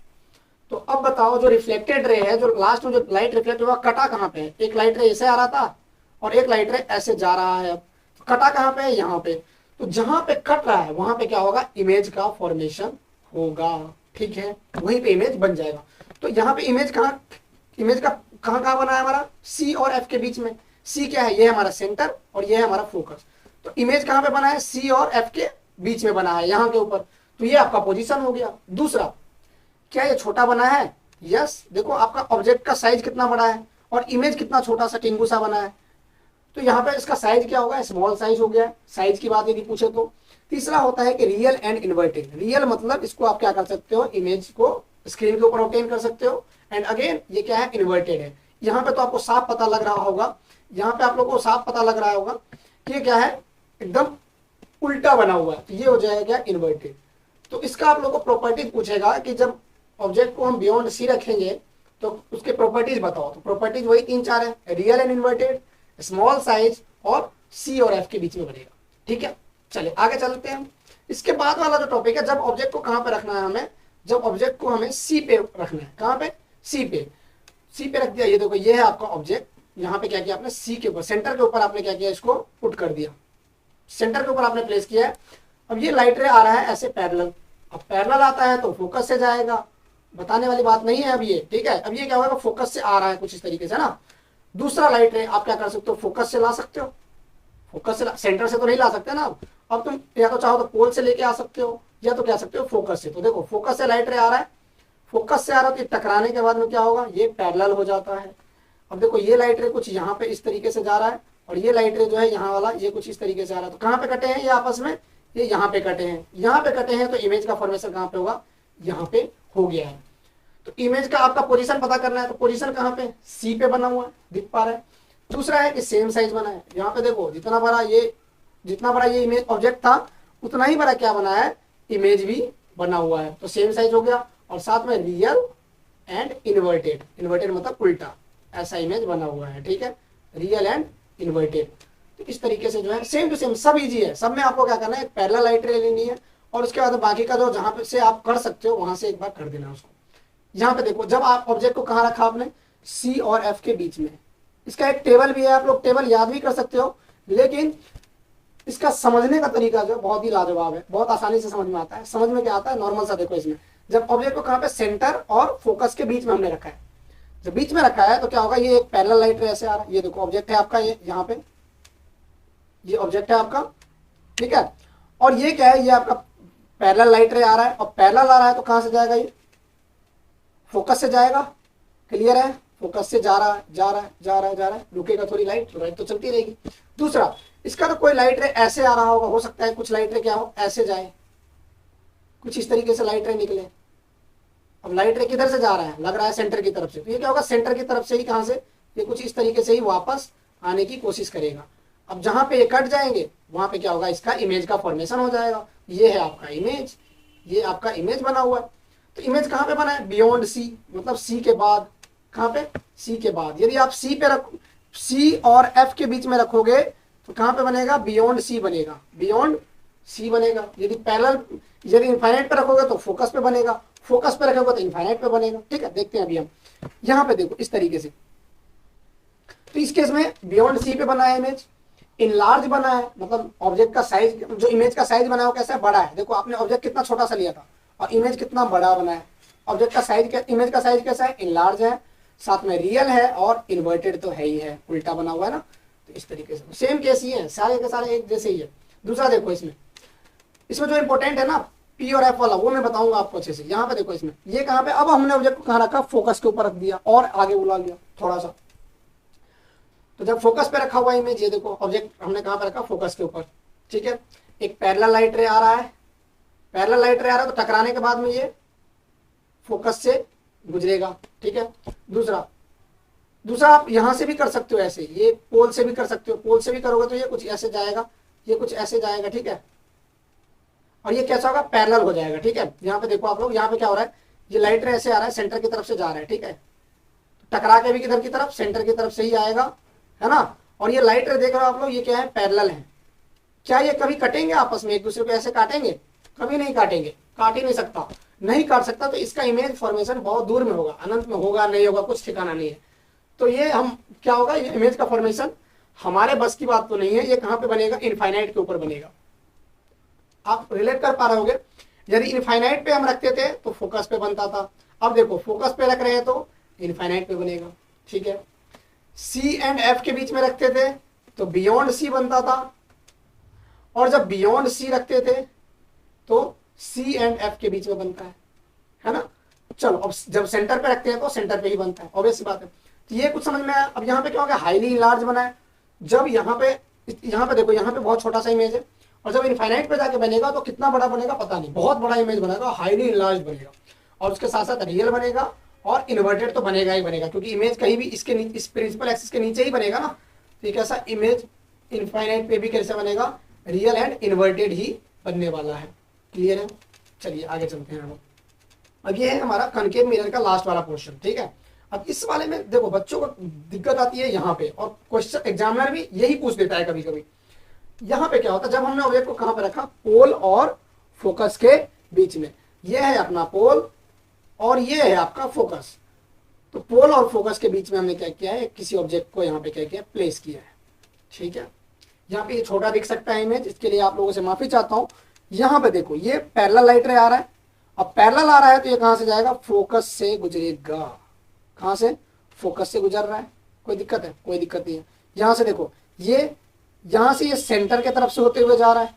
A: तो अब बताओ, जो रिफ्लेक्टेड रे है, जो लास्ट में जो लाइट रिफ्लेक्ट हुआ, कटा कहाँ पे है, एक लाइट रे ऐसे आ रहा था और एक लाइट रे ऐसे जा रहा है। अब कटा कहाँ पे है, यहाँ पे। तो जहां पे कट रहा है वहां पे क्या होगा, इमेज का फॉर्मेशन होगा। ठीक है, वहीं पे इमेज बन जाएगा। तो यहाँ पे इमेज का कहाँ बना है हमारा, सी और एफ के बीच में। सी क्या है, ये है हमारा सेंटर और ये है हमारा फोकस। तो इमेज कहाँ पे बना है, सी और एफ के बीच में बना है, यहाँ के ऊपर। तो ये आपका पोजीशन हो गया। दूसरा, क्या ये छोटा बना है, यस। देखो आपका ऑब्जेक्ट का साइज कितना बड़ा है और इमेज कितना छोटा सा टिंगू सा बना है, तो यहाँ पे इसका साइज क्या होगा, स्मॉल साइज हो गया। साइज की बात यदि पूछे तो तीसरा होता है कि रियल एंड इन्वर्टेड। रियल मतलब इसको आप क्या कर सकते हो, इमेज को स्क्रीन के ऊपर ऑब्टेन कर सकते हो। एंड अगेन ये क्या है, इन्वर्टेड है। यहाँ पे तो आपको साफ पता लग रहा होगा, यहाँ पे आप लोग को साफ पता लग रहा होगा कि ये क्या है, एकदम उल्टा बना हुआ है, तो ये हो जाएगा क्या, इन्वर्टेड। तो इसका आप लोग को प्रॉपर्टीज पूछेगा कि जब ऑब्जेक्ट को हम बियॉन्ड सी रखेंगे तो उसके प्रॉपर्टीज बताओ। तो प्रॉपर्टीज वही 3-4 है, real and inverted, small size और सी और एफ के बीच में बनेगा। ठीक है, चलिए आगे चलते हैं। इसके बाद वाला जो टॉपिक है, जब ऑब्जेक्ट को कहां पे रखना है हमें, जब ऑब्जेक्ट को हमें सी पे रखना है, कहां पे, सी पे। सी पे रख दिया, ये देखो ये है आपका ऑब्जेक्ट। यहाँ पे क्या किया आपने, सी के ऊपर, सेंटर के ऊपर आपने क्या किया, इसको पुट कर दिया, सेंटर के ऊपर आपने प्लेस किया है। अब ये लाइट रे आ रहा है ऐसे पैरेलल। अब पैरेलल आता है तो फोकस से जाएगा, बताने वाली बात नहीं है अब ये। ठीक है, अब ये क्या होगा, फोकस से आ रहा है कुछ इस तरीके से ना। दूसरा लाइट रे आप क्या कर सकते हो, फोकस से ला सकते हो, फोकस से सेंटर से तो नहीं ला सकते ना। अब तुम या तो चाहो तो पोल से लेके आ सकते हो, या तो क्या सकते हो, फोकस से। तो देखो फोकस से लाइट रे आ रहा है, फोकस से आ रहा है, तो टकराने के बाद में क्या होगा, ये पैरेलल हो जाता है। अब देखो ये लाइट रे कुछ यहाँ पे इस तरीके से जा रहा है और ये लाइट रे जो है यहाँ वाला, ये कुछ इस तरीके से आ रहा है। तो कहाँ पे कटे हैं ये आपस में, ये यहाँ पे कटे हैं, यहाँ पे कटे हैं। तो इमेज का फॉर्मेशन कहाँ पे होगा, यहाँ पे हो गया है। तो इमेज का आपका पोजीशन पता करना है, तो पोजीशन कहाँ पे, सी पे बना हुआ है, दिख पा रहा है। दूसरा है कि सेम साइज बना है, यहाँ पे देखो जितना बड़ा ये इमेज ऑब्जेक्ट था, उतना ही बड़ा क्या बना है, इमेज भी बना हुआ है। तो सेम साइज हो गया। और साथ में रियल एंड इन्वर्टेड, इन्वर्टेड मतलब उल्टा, ऐसा इमेज बना हुआ है। ठीक है, रियल एंड इन्वर्टेड। तो इस तरीके से जो है सेम टू सेम, सब इजी है। सब में आपको क्या करना है, एक पैरेलल लाइट रे लेनी है और उसके बाद बाकी का जो जहां पे से आप कर सकते हो वहां से एक बार कर देना उसको। यहाँ पे देखो, जब आप ऑब्जेक्ट को कहाँ रखा आपने, सी और एफ के बीच में। इसका एक टेबल भी है, आप लोग टेबल याद भी कर सकते हो, लेकिन इसका समझने का तरीका जो बहुत ही लाजवाब है, बहुत आसानी से समझ में आता है। समझ में क्या आता है, नॉर्मल सा देखो, इसमें जब ऑब्जेक्ट को कहाँ पे, सेंटर और फोकस के बीच में हमने रखा है, जब बीच में रखा है तो क्या होगा, ये एक पैरेलल लाइट रे ऐसे आ रहा है। ये देखो ऑब्जेक्ट है आपका, ये यहाँ पे ये ऑब्जेक्ट है आपका, ठीक है। और ये क्या है, ये आपका पैरेलल लाइट रे आ रहा है, और पैरेलल आ रहा है तो कहाँ से जाएगा, ये फोकस से जाएगा। क्लियर है, फोकस से जा रहा है, जा रहा है, जा रहा है, जा रहा है, रुकेगा थोड़ी लाइट तो चलती रहेगी। दूसरा, इसका तो कोई लाइट रे ऐसे आ रहा होगा, हो सकता है कुछ लाइट रे क्या हो, ऐसे जाए, कुछ इस तरीके से लाइट रे निकले। अब लाइट रे किधर से जा रहा है, लग रहा है सेंटर की तरफ से, तो ये क्या होगा, सेंटर की तरफ से ही, कहां से, ये कुछ इस तरीके से ही वापस आने की कोशिश करेगा। अब जहां पे ये कट जाएंगे वहां पे क्या होगा, इसका इमेज का फॉर्मेशन हो जाएगा। ये है आपका इमेज, ये आपका इमेज बना हुआ है। तो इमेज कहां पे बना है, बियॉन्ड सी, मतलब सी के बाद, कहां पे, सी के बाद। यदि आप सी पे रख, सी और एफ के बीच में रखोगे तो कहां पे बनेगा, बियॉन्ड सी बनेगा, बियॉन्ड सी बनेगा। यदि पैरेलल, यदि इनफाइनाइट पे रखोगे तो फोकस पे बनेगा, फोकस पे रखोगे तो इनफाइनाइट पे बनेगा। ठीक है, देखते हैं अभी हम यहाँ पे देखो इस तरीके से। तो इस केस में बियॉन्ड सी पे बना है इमेज, इनलार्ज बना है, मतलब ऑब्जेक्ट का साइज, जो इमेज का साइज बना है वो कैसा है, बड़ा है। देखो आपने ऑब्जेक्ट कितना छोटा सा लिया था और इमेज कितना बड़ा बना है। ऑब्जेक्ट का साइज, इमेज का साइज कैसा है, इनलार्ज है, साथ में रियल है और इन्वर्टेड तो है ही है, उल्टा बना हुआ है ना। तो इस तरीके से सेम केस ही है, सारे के सारे एक जैसे ही है। दूसरा देखो, इसमें जो इंपॉर्टेंट है ना, पी और एफ वाला, वो मैं बताऊंगा आपको अच्छे से। यहाँ पे देखो, इसमें ये कहाँ पे, अब हमने ऑब्जेक्ट को कहाँ रखा, फोकस के ऊपर रख दिया और आगे बुला लिया थोड़ा सा। तो जब फोकस पे रखा हुआ इमेज, ये देखो ऑब्जेक्ट हमने कहाँ पे रखा, फोकस के ऊपर। ठीक है, एक पैरेलल लाइट रे आ रहा है, पैरेलल लाइट रे आ रहा है, तो टकराने के बाद में ये फोकस से गुजरेगा। ठीक है, दूसरा आप यहां से भी कर सकते हो, ऐसे ये पोल से भी कर सकते हो। पोल से भी करोगे तो ये कुछ ऐसे जाएगा, ये कुछ ऐसे जाएगा। ठीक है, और ये कैसा होगा, पैरेलल हो जाएगा। ठीक है, यहाँ पे देखो आप लोग, यहाँ पे क्या हो रहा है, ये लाइट रे ऐसे आ रहा है, सेंटर की तरफ से जा रहा है। ठीक है, टकरा के भी किधर की तरफ, सेंटर की तरफ से ही आएगा, है ना। और ये लाइट रे देख रहे हो आप लोग, ये क्या है, पैरेलल है। क्या ये कभी कटेंगे आपस में, एक दूसरे को ऐसे काटेंगे? कभी नहीं काटेंगे, काट ही नहीं सकता, नहीं काट सकता। तो इसका इमेज फॉर्मेशन बहुत दूर में होगा, अनंत में होगा, नहीं होगा, कुछ ठिकाना नहीं है। तो ये हम क्या होगा, ये इमेज का फॉर्मेशन हमारे बस की बात तो नहीं है। ये कहां पे बनेगा, इनफाइनाइट के ऊपर बनेगा। आप रिलेट कर पा रहे होगे, यदि इनफाइनाइट पे हम रखते थे तो फोकस पे बनता था। अब देखो फोकस पे रख रहे हैं तो इनफाइनाइट पे बनेगा। ठीक है, सी एंड एफ के बीच में रखते थे तो बियॉन्ड सी बनता था, और जब बियॉन्ड सी रखते थे तो सी एंड एफ के बीच में बनता है ना। चलो अब जब सेंटर पे रखते हैं तो सेंटर पे ही बनता है, ऑब्वियस बात है। तो ये कुछ समझ में आया। अब यहाँ पे क्या हो गया, हाईली लार्ज बना है। जब यहाँ पे देखो, यहाँ पे बहुत छोटा सा इमेज है, और जब इनफाइनाइट पे जाके बनेगा तो कितना बड़ा बनेगा पता नहीं, बहुत बड़ा इमेज बनेगा, हाईली लार्ज बनेगा। और उसके साथ साथ रियल बनेगा और इन्वर्टेड तो बनेगा ही बनेगा, क्योंकि इमेज कहीं भी इसके इस प्रिंसिपल एक्सिस के नीचे ही बनेगा ना। तो एक ऐसा इमेज इनफाइनाइट पे भी कैसे बनेगा, रियल एंड इन्वर्टेड ही बनने वाला है। क्लियर है, चलिए आगे चलते हैं। अब ये है हमारा कनकेव मिरर का लास्ट वाला पोर्शन। ठीक है, अब इस वाले में देखो बच्चों को दिक्कत आती है यहाँ पे, और क्वेश्चन एग्जामिनर भी यही पूछ देता है कभी कभी। यहाँ पे क्या होता है, जब हमने ऑब्जेक्ट को कहां पे रखा, पोल और फोकस के बीच में। ये है अपना पोल और ये है आपका फोकस। तो पोल और फोकस के बीच में हमने क्या किया है, किसी ऑब्जेक्ट को यहाँ पे क्या किया, प्लेस किया है। ठीक है, यहाँ पे ये छोटा दिख सकता है इमेज, इसके लिए आप लोगों से माफी चाहता हूं। यहाँ पे देखो ये पैरेलल लाइट रे आ रहा है। अब पैरेलल आ रहा है तो ये कहां से जाएगा, फोकस से गुजरेगा। कहां से, फोकस से गुजर रहा है। कोई दिक्कत है, कोई दिक्कत नहीं है। यहां से देखो, ये यहां से ये सेंटर के तरफ से होते हुए जा रहा है,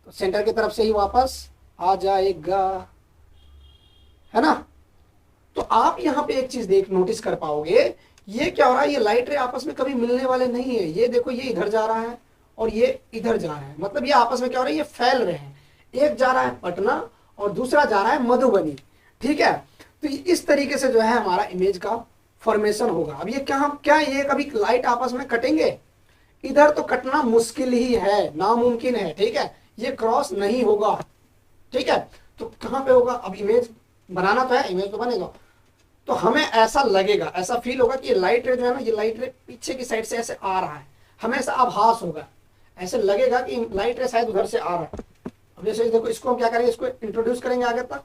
A: तो सेंटर की तरफ से ही वापस आ जाएगा, है ना। तो आप यहां पे एक चीज नोटिस कर पाओगे, ये क्या हो रहा है, ये लाइट रे आपस में कभी मिलने वाले नहीं है। ये देखो, ये इधर जा रहा है और ये इधर जा रहा है, मतलब ये आपस में क्या हो रहा है, ये फैल रहे हैं। एक जा रहा है पटना और दूसरा जा रहा है मधुबनी। ठीक है, तो इस तरीके से जो है हमारा इमेज का फॉर्मेशन होगा। अब ये क्या ये कभी लाइट आपस में कटेंगे, इधर तो कटना मुश्किल ही है, नामुमकिन है। ठीक है, ये क्रॉस नहीं होगा। ठीक है, तो कहां पे होगा, अब इमेज बनाना तो है, इमेज तो बनेगा। तो हमें ऐसा लगेगा, ऐसा फील होगा कि ये लाइट रे जो है ना, ये लाइट रे पीछे की साइड से ऐसे आ रहा है, हमें ऐसा आभास होगा, ऐसे लगेगा कि लाइट रे शायद उधर से आ रहा है। अब जैसे देखो, इसको हम क्या करेंगे, इसको इंट्रोड्यूस करेंगे आगे तक,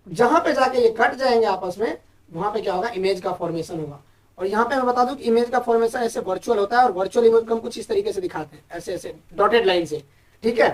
A: जहां पे जाके ये कट जाएंगे आपस में, वहां पे क्या होगा, इमेज का फॉर्मेशन होगा। और यहाँ पे मैं बता दूं कि इमेज का फॉर्मेशन ऐसे वर्चुअल होता है, और वर्चुअल इमेज को हम कुछ इस तरीके से दिखाते हैं, ऐसे ऐसे डॉटेड लाइन से। ठीक है,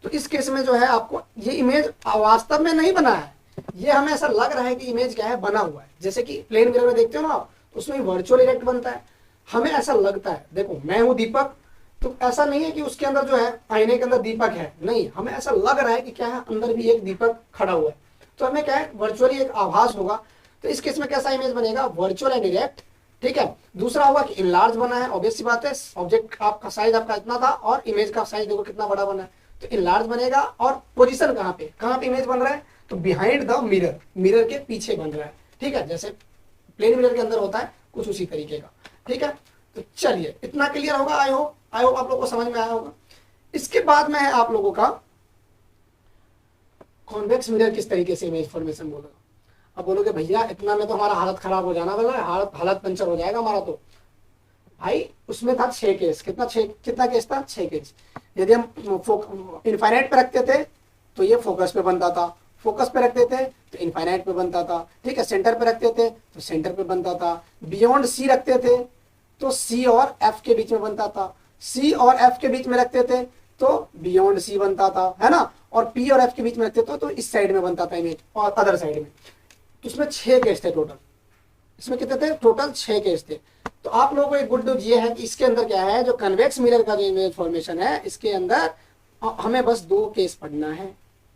A: तो इस केस में जो है आपको ये इमेज वास्तव में नहीं बना है, ये हमें ऐसा लग रहा है कि इमेज क्या है, बना हुआ है। जैसे कि प्लेन मिरर में देखते हो ना आप, उसमें वर्चुअल इफेक्ट बनता है, हमें ऐसा लगता है। देखो मैं हूं दीपक, तो ऐसा नहीं है कि उसके अंदर जो है, आईने के अंदर दीपक है, नहीं, हमें ऐसा लग रहा है कि क्या है, अंदर भी एक दीपक खड़ा हुआ है। तो हमें क्या है, वर्चुअली एक आभास होगा। तो इस केस में कैसा इमेज बनेगा, वर्चुअल एंड डायरेक्ट। ठीक है, दूसरा होगा कि इनलार्ज बना है, ऑब्वियस सी बात है, ऑब्जेक्ट आपका साइज आपका इतना था और इमेज का साइज देखो कितना बड़ा बना है, तो इनलार्ज बनेगा। और पोजीशन कहां पे इमेज बन रहा है, तो बिहाइंड द मिरर, मिरर के पीछे बन रहा है। ठीक है, जैसे प्लेन मिरर के अंदर होता है, कुछ उसी तरीके का। ठीक है, तो चलिए इतना क्लियर होगा, आई होप आप लोगों को समझ में आया होगा। इसके बाद में है आप लोगों का कॉन्वेक्स मिरर, किस तरीके से इमेज फॉर्मेशन बोलेगा। अब बोलोगे भैया इतना में तो हमारा हालत खराब हो जाना वाला है, हालत पंचर हो जाएगा हमारा। तो भाई उसमें था 6 केस, कितना केस था, 6 केस। यदि हम इनफाइनाइट पे रखते थे तो ये फोकस पे बनता था, फोकस पे रखते थे तो इनफाइनाइट पे बनता था। ठीक है, सेंटर पे रखते थे तो सेंटर पे बनता था, बियॉन्ड सी रखते थे तो सी और एफ के बीच में बनता था, सी और एफ के बीच में रखते थे तो बियॉन्ड सी बनता था, है ना। और पी और एफ के बीच में रखते थे तो इस साइड में बनता था इमेज, और अदर साइड में। तो इसमें 6 केस थे टोटल। इसमें कितने थे टोटल, 6 केस थे। तो आप लोगों को एक गुड न्यूज ये है कि इसके अंदर क्या है, जो कन्वेक्स मिरर का जो इमेज फॉर्मेशन है, इसके अंदर हमें बस 2 केस पढ़ना है।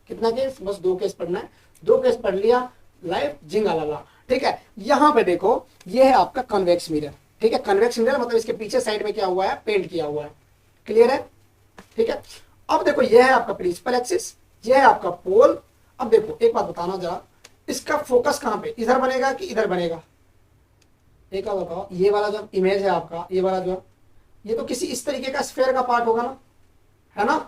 A: कितना केस, बस 2 केस पढ़ना है। 2 केस पढ़ लिया, लाइफ जिंगालाला। ठीक है, यहां पे देखो ये है आपका कन्वेक्स मिरर। ठीक है, कन्वेक्स मिरर मतलब इसके पीछे साइड में क्या हुआ है, पेंट किया हुआ है। क्लियर है, ठीक है। अब देखो ये है आपका प्रिंसिपल एक्सिस, ये है आपका पोल। अब देखो एक बात बताना जरा, इसका फोकस कहाँ पे, इधर बनेगा कि इधर बनेगा, एक बात बताओ। ये वाला जो इमेज है आपका, ये वाला जो, ये तो किसी इस तरीके का स्फेयर का पार्ट होगा ना, है ना।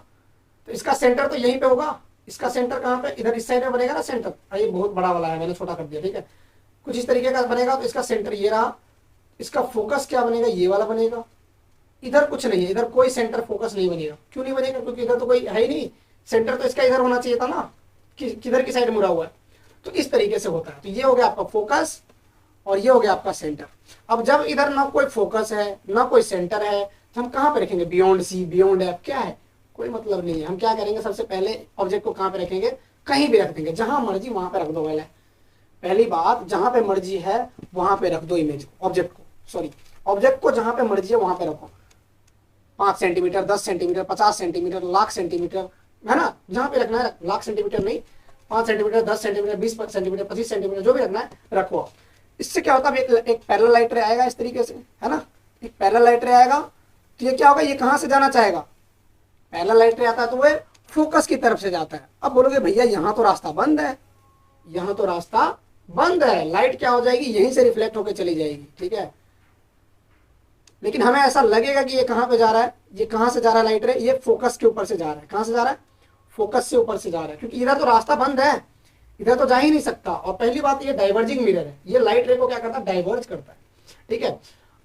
A: तो इसका सेंटर तो यहीं पे होगा, इसका सेंटर कहाँ पे, इधर इस साइड में बनेगा ना सेंटर। ये बहुत बड़ा वाला है, मैंने छोटा कर दिया, ठीक है। कुछ इस तरीके का बनेगा, तो इसका सेंटर ये रहा। इसका फोकस क्या बनेगा, ये वाला बनेगा। इधर कुछ नहीं है, इधर कोई सेंटर फोकस नहीं बनेगा। क्यों नहीं बनेगा, क्योंकि इधर तो कोई है ही नहीं। सेंटर तो इसका इधर होना चाहिए था ना, किधर की साइड मुड़ा हुआ है। तो इस तरीके से होता है। तो ये हो गया आपका फोकस और ये हो गया आपका सेंटर। अब जब इधर ना कोई फोकस है ना कोई सेंटर है, तो हम कहाँ पे रखेंगे, बियॉन्ड सी बियॉन्ड एफ, क्या है, कोई मतलब नहीं है। हम क्या करेंगे, सबसे पहले ऑब्जेक्ट को कहाँ पे रखेंगे, कहीं भी रख देंगे, जहां मर्जी वहां पे रख दो। पहली बात, जहां पे मर्जी है वहां पे रख दो इमेज को, ऑब्जेक्ट को जहां पे मर्जी है वहां पे रखो। 5 centimetre, 10 centimetre, 50 centimetre, lakh centimetre, है ना, जहां पे रखना है। लाख सेंटीमीटर नहीं, 5 सेंटीमीटर, 10 सेंटीमीटर, 20 सेंटीमीटर, 25 सेंटीमीटर, जो भी रखना है रखो। इससे क्या होता है, एक पैरेलल लाइट रे आएगा इस तरीके से, है ना, एक पैरेलल लाइट रे आएगा। तो ये क्या होगा, ये कहां से जाना चाहेगा, पैरेलल लाइट रे आता है तो वो फोकस की तरफ से जाता है। अब बोलोगे भैया यहाँ तो रास्ता बंद है, यहाँ तो रास्ता बंद है, लाइट क्या हो जाएगी, यहीं से रिफ्लेक्ट होकर चली जाएगी, ठीक है। लेकिन हमें ऐसा लगेगा कि ये कहां पे जा रहा है, ये कहां से जा रहा है लाइट रे, ये फोकस के ऊपर से जा रहा है। कहां से जा रहा है, फोकस से ऊपर से जा रहा है, क्योंकि इधर तो रास्ता बंद है, इधर तो जा ही नहीं सकता। और पहली बात, ये डाइवर्जिंग मिरर है, ये लाइट रे को क्या करता है, डाइवर्ज करता है, ठीक है।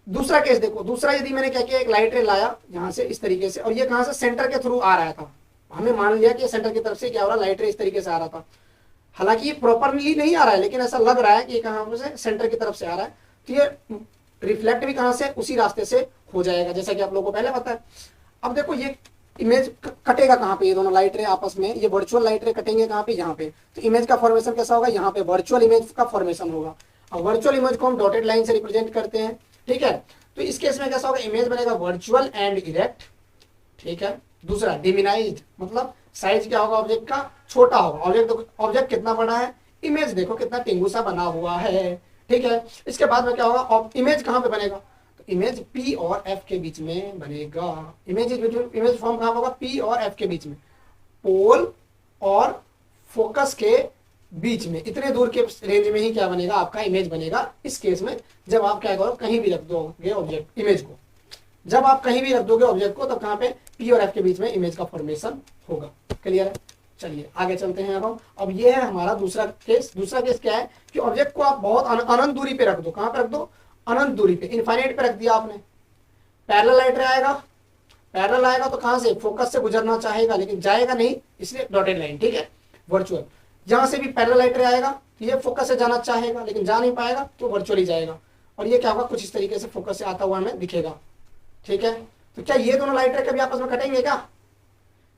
A: दूसरा केस देखो, दूसरा यदि मैंने क्या किया, एक लाइट रे लाया यहाँ से इस तरीके से, और ये कहां से, सेंटर के थ्रू आ रहा था। हमें मान लिया कि सेंटर की तरफ से क्या हो रहा है, लाइट रे इस तरीके से आ रहा था। हालांकि ये प्रॉपरली नहीं आ रहा है, लेकिन ऐसा लग रहा है कि कहां से, सेंटर की तरफ से आ रहा है। तो ये रिफ्लेक्ट भी कहां से, उसी रास्ते से हो जाएगा, जैसा कि आप लोगों को पहले पता है। अब देखो ये इमेज कटेगा कहां पे, ये दोनों लाइट रे आपस में, ये वर्चुअल लाइट रे कटेंगे कहां पे, यहाँ पे। तो इमेज का फॉर्मेशन कैसा होगा, यहाँ पे वर्चुअल इमेज का फॉर्मेशन होगा। और वर्चुअल इमेज को हम डॉटेड लाइन से रिप्रेजेंट करते हैं, ठीक है। तो इस केस में कैसा होगा, इमेज बनेगा वर्चुअल एंड इरेक्ट, ठीक है। दूसरा डिमिनाइज्ड, मतलब साइज क्या होगा ऑब्जेक्ट का, छोटा होगा। ऑब्जेक्ट कितना बड़ा है, इमेज देखो कितना टिंगू सा बना हुआ है, ठीक है। इसके बाद में क्या होगा, इमेज कहां पे बनेगा, तो इमेज P और F के बीच में बनेगा। इमेज फॉर्म कहां होगा, P और F के बीच में, पोल और फोकस के बीच में, इतने दूर के रेंज में ही क्या बनेगा, आपका इमेज बनेगा। इस केस में जब आप क्या करो, कहीं भी रख दोगे ऑब्जेक्ट, इमेज को जब आप कहीं भी रख दोगे ऑब्जेक्ट को, तब कहां पे, P और F के बीच में इमेज का फॉर्मेशन होगा। क्लियर है, चलिए आगे चलते हैं। अब ये है हमारा दूसरा केस। दूसरा केस क्या है कि ऑब्जेक्ट को आप बहुत अनंत दूरी पे रख दो। कहां पे रख दो, अनंत दूरी पे, इनफाइनाइट पे रख दिया आपने। पैरेलल लाइट रे आएगा, पैरेलल आएगा तो कहां से, फोकस से गुजरना चाहेगा, लेकिन जाएगा नहीं, इसलिए डॉटेड लाइन, ठीक है। वर्चुअल, यहां से भी पैरेलल लाइट रे आएगा, तो ये फोकस से जाना चाहेगा लेकिन जा नहीं पाएगा, तो वर्चुअली जाएगा। और ये क्या होगा, कुछ इस तरीके से फोकस से आता हुआ हमें दिखेगा, ठीक है। तो क्या ये दोनों लाइट रे कभी आपस में कटेंगे क्या,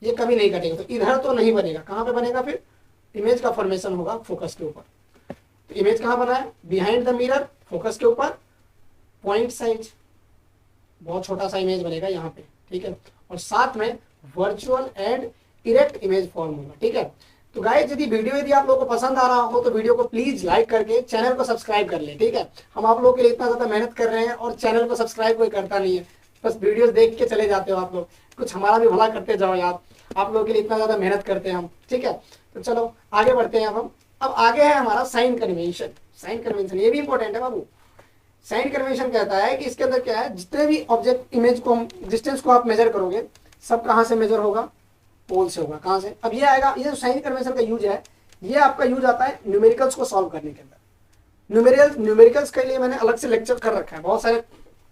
A: ये कभी नहीं कटेगा। तो इधर तो नहीं बनेगा, कहां पे बनेगा, फिर इमेज का फॉर्मेशन होगा फोकस के ऊपर। तो इमेज कहां बना है, बिहाइंड द मिरर, फोकस के ऊपर, पॉइंट साइज, बहुत छोटा सा इमेज बनेगा यहाँ पे, ठीक है। और साथ में virtual and erect image form होगा, ठीक है। तो गाइस यदि आप लोगों को पसंद आ रहा हो तो वीडियो को प्लीज लाइक करके चैनल को सब्सक्राइब कर ले, ठीक है। हम आप लोगों के लिए इतना ज्यादा मेहनत कर रहे हैं और चैनल को सब्सक्राइब कोई करता नहीं है, बस वीडियोस देख के चले जाते हो आप लोग। कुछ हमारा भी भला करते जाओ यार, आप लोगों के लिए इतना ज्यादा मेहनत करते हैं हम, ठीक है। तो चलो आगे बढ़ते हैं। अब आगे है हमारा साइन कन्वेंशन। साइन कन्वेंशन ये भी इंपॉर्टेंट है बाबू। साइन कन्वेंशन कहता है कि इसके अंदर क्या है, जितने भी ऑब्जेक्ट इमेज को हम डिस्टेंस को आप मेजर करोगे, सब कहां से मेजर होगा, पोल से होगा। कहां से, अब ये आएगा, ये जो साइन कन्वेंशन का यूज है, ये आपका यूज आता है न्यूमेरिकल्स को सॉल्व करने के अंदर। न्यूमेरिकल्स के लिए मैंने अलग से लेक्चर कर रखा है, बहुत सारे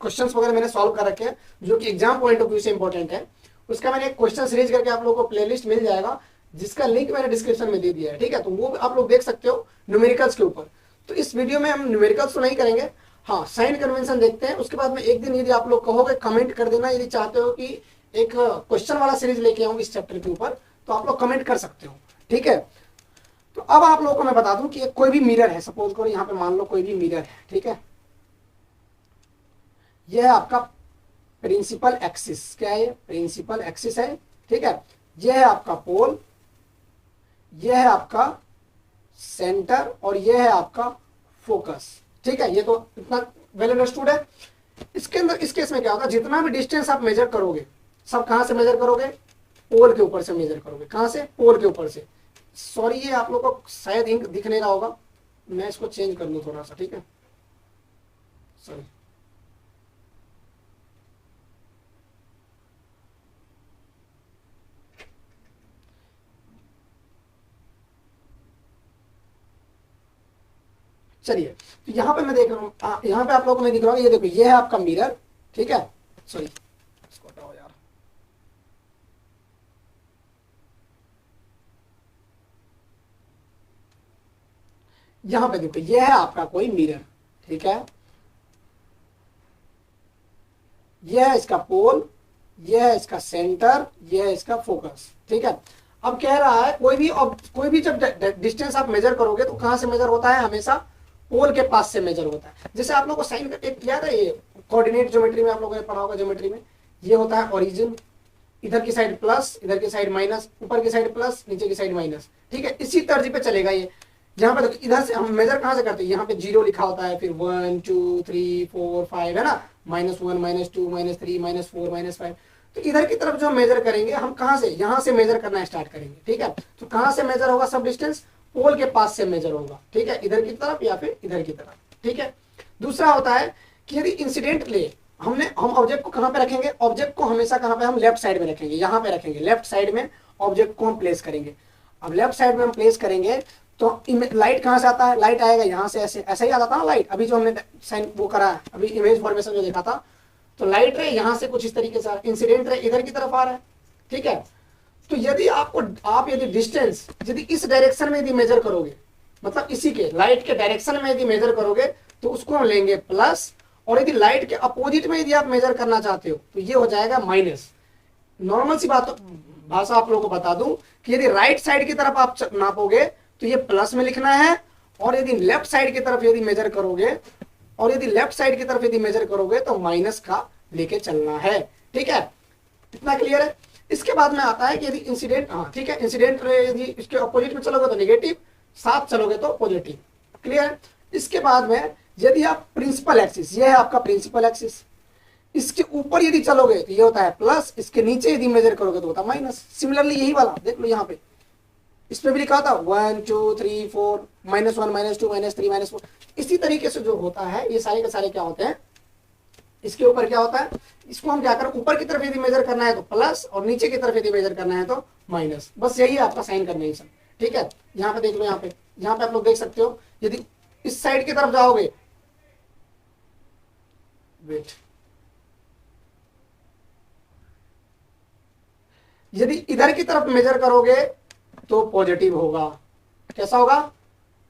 A: क्वेश्चंस वगैरह मैंने सॉल्व कर रखे हैं जो कि एग्जाम पॉइंट ऑफ व्यू से इंपॉर्टेंट है। उसका मैंने एक क्वेश्चन सीरीज करके आप लोगों को प्लेलिस्ट मिल जाएगा, जिसका लिंक मैंने डिस्क्रिप्शन में दे दिया है, ठीक है। तो वो आप लोग देख सकते हो न्यूमेरिकल्स के ऊपर। तो इस वीडियो में हम न्यूमेरिकल्स तो नहीं करेंगे, हाँ साइन कन्वेंशन देखते हैं। उसके बाद में एक दिन यदि आप लोग कहोगे, कमेंट कर देना, यदि चाहते हो कि एक क्वेश्चन वाला सीरीज लेके आऊं इस चैप्टर के ऊपर, तो आप लोग कमेंट कर सकते हो, ठीक है। तो अब आप लोगों को मैं बता दूं कि कोई भी मिरर है, सपोज करो यहाँ पे मान लो कोई भी मिरर है, ठीक है। यह है आपका प्रिंसिपल एक्सिस, क्या है ये, प्रिंसिपल एक्सिस है, ठीक है। यह है आपका पोल, यह है आपका सेंटर, और यह है आपका फोकस, ठीक है। ये तो इतना वेल अंडरस्टूड है। इसके अंदर इस केस में क्या होगा, जितना भी डिस्टेंस आप मेजर करोगे, सब कहां से मेजर करोगे, पोल के ऊपर से मेजर करोगे। कहां से, पोल के ऊपर से। सॉरी ये आप लोग को शायद इंक दिख नहीं रहा होगा, मैं इसको चेंज कर लूँ थोड़ा सा, ठीक है, सॉरी। चलिए, तो यहाँ पे मैं देख रहा हूँ, यहाँ पे आप लोगों को मैं दिख रहा हूँ, ये देखो ये है आपका मिरर, ठीक है, सॉरी इसको हटाओ यार। यहाँ पे देखो ये है आपका कोई मिरर, ठीक है, ये है इसका पोल, ये है इसका सेंटर, ये है इसका फोकस, ठीक है। अब कह रहा है कोई भी जब डिस्टेंस आप मेजर करोगे तो कहां से मेजर होता है, हमेशा पोल के पास से मेजर होता है। जैसे आप लोगों को साइन एक याद है, ये कोऑर्डिनेट ज्योमेट्री में आप लोगों ने पढ़ा होगा, ज्योमेट्री में ये होता है ओरिजिन, इधर की साइड प्लस, इधर की साइड माइनस, ऊपर की साइड प्लस, नीचे की साइड माइनस, ठीक है, इसी तर्ज पे चलेगा ये। यहाँ पे देखो इधर से हम मेजर कहां से करते हैं, यहाँ पे 0 लिखा होता है, फिर 1 2 3 4 5 है ना, -1 -2 -3 -4 -5। तो इधर की तरफ जो मेजर करेंगे हम कहां से, यहां से मेजर करना स्टार्ट करेंगे, ठीक है। तो कहां से मेजर होगा, सब डिस्टेंस पोल के पास से मेजर होगा, ठीक है, इधर की तरफ या फिर इधर की तरफ, ठीक है। दूसरा होता है कि यदि इंसिडेंट ले, हम ऑब्जेक्ट को कहां पे रखेंगे, ऑब्जेक्ट को हमेशा कहां पे हम लेफ्ट साइड में रखेंगे, यहां पे रखेंगे, लेफ्ट साइड में ऑब्जेक्ट को हम प्लेस करेंगे। अब लेफ्ट साइड में हम प्लेस करेंगे तो लाइट कहां से आता है, लाइट आएगा यहां से, ऐसे ही आता था ना लाइट, अभी जो हमने साइन वो करा है, अभी इमेज फॉर्मेशन जो देखा था, तो लाइट रे यहां से कुछ इस तरीके से, इंसिडेंट रे इधर की तरफ आ रहा है, ठीक है। तो यदि यदि डिस्टेंस यदि इस डायरेक्शन में यदि मेजर करोगे, मतलब इसी के लाइट के डायरेक्शन में यदि मेजर करोगे तो उसको हम लेंगे प्लस, और यदि लाइट के अपोजिट में यदि आप मेजर करना चाहते हो तो ये हो जाएगा माइनस। नॉर्मल सी बात भाषा आप लोगों को बता दूं कि यदि राइट साइड की तरफ आप नापोगे तो ये प्लस में लिखना है, और यदि लेफ्ट साइड की तरफ यदि मेजर करोगे, और यदि लेफ्ट साइड की तरफ यदि मेजर करोगे तो माइनस का लेके चलना है, ठीक है, इतना क्लियर है। इसके बाद में आता है कि यदि इंसिडेंट, हाँ ठीक है, इंसिडेंट यदि इसके अपोजिट में चलोगे तो नेगेटिव, साथ चलोगे तो पॉजिटिव, क्लियर है। इसके बाद में यदि आप प्रिंसिपल एक्सिस, ये है आपका प्रिंसिपल एक्सिस, इसके ऊपर यदि चलोगे तो ये होता है प्लस, इसके नीचे यदि मेजर करोगे तो होता है माइनस। सिमिलरली यही वाला देख लो, यहाँ पे इस पे भी लिखा था 1 2 3 4 -1 -2 -3 -4। इसी तरीके से जो होता है ये सारे के सारे क्या होते हैं, इसके ऊपर क्या होता है, इसको हम क्या करें, ऊपर की तरफ यदि मेजर करना है तो प्लस, और नीचे की तरफ यदि मेजर करना है तो माइनस, बस यही है आपका साइन कन्वेंशन, ठीक है। यहाँ पे देख लो, यहाँ पे आप लोग देख सकते हो, यदि इस साइड की तरफ जाओगे, वेट, यदि इधर की तरफ मेजर करोगे तो पॉजिटिव होगा, कैसा होगा,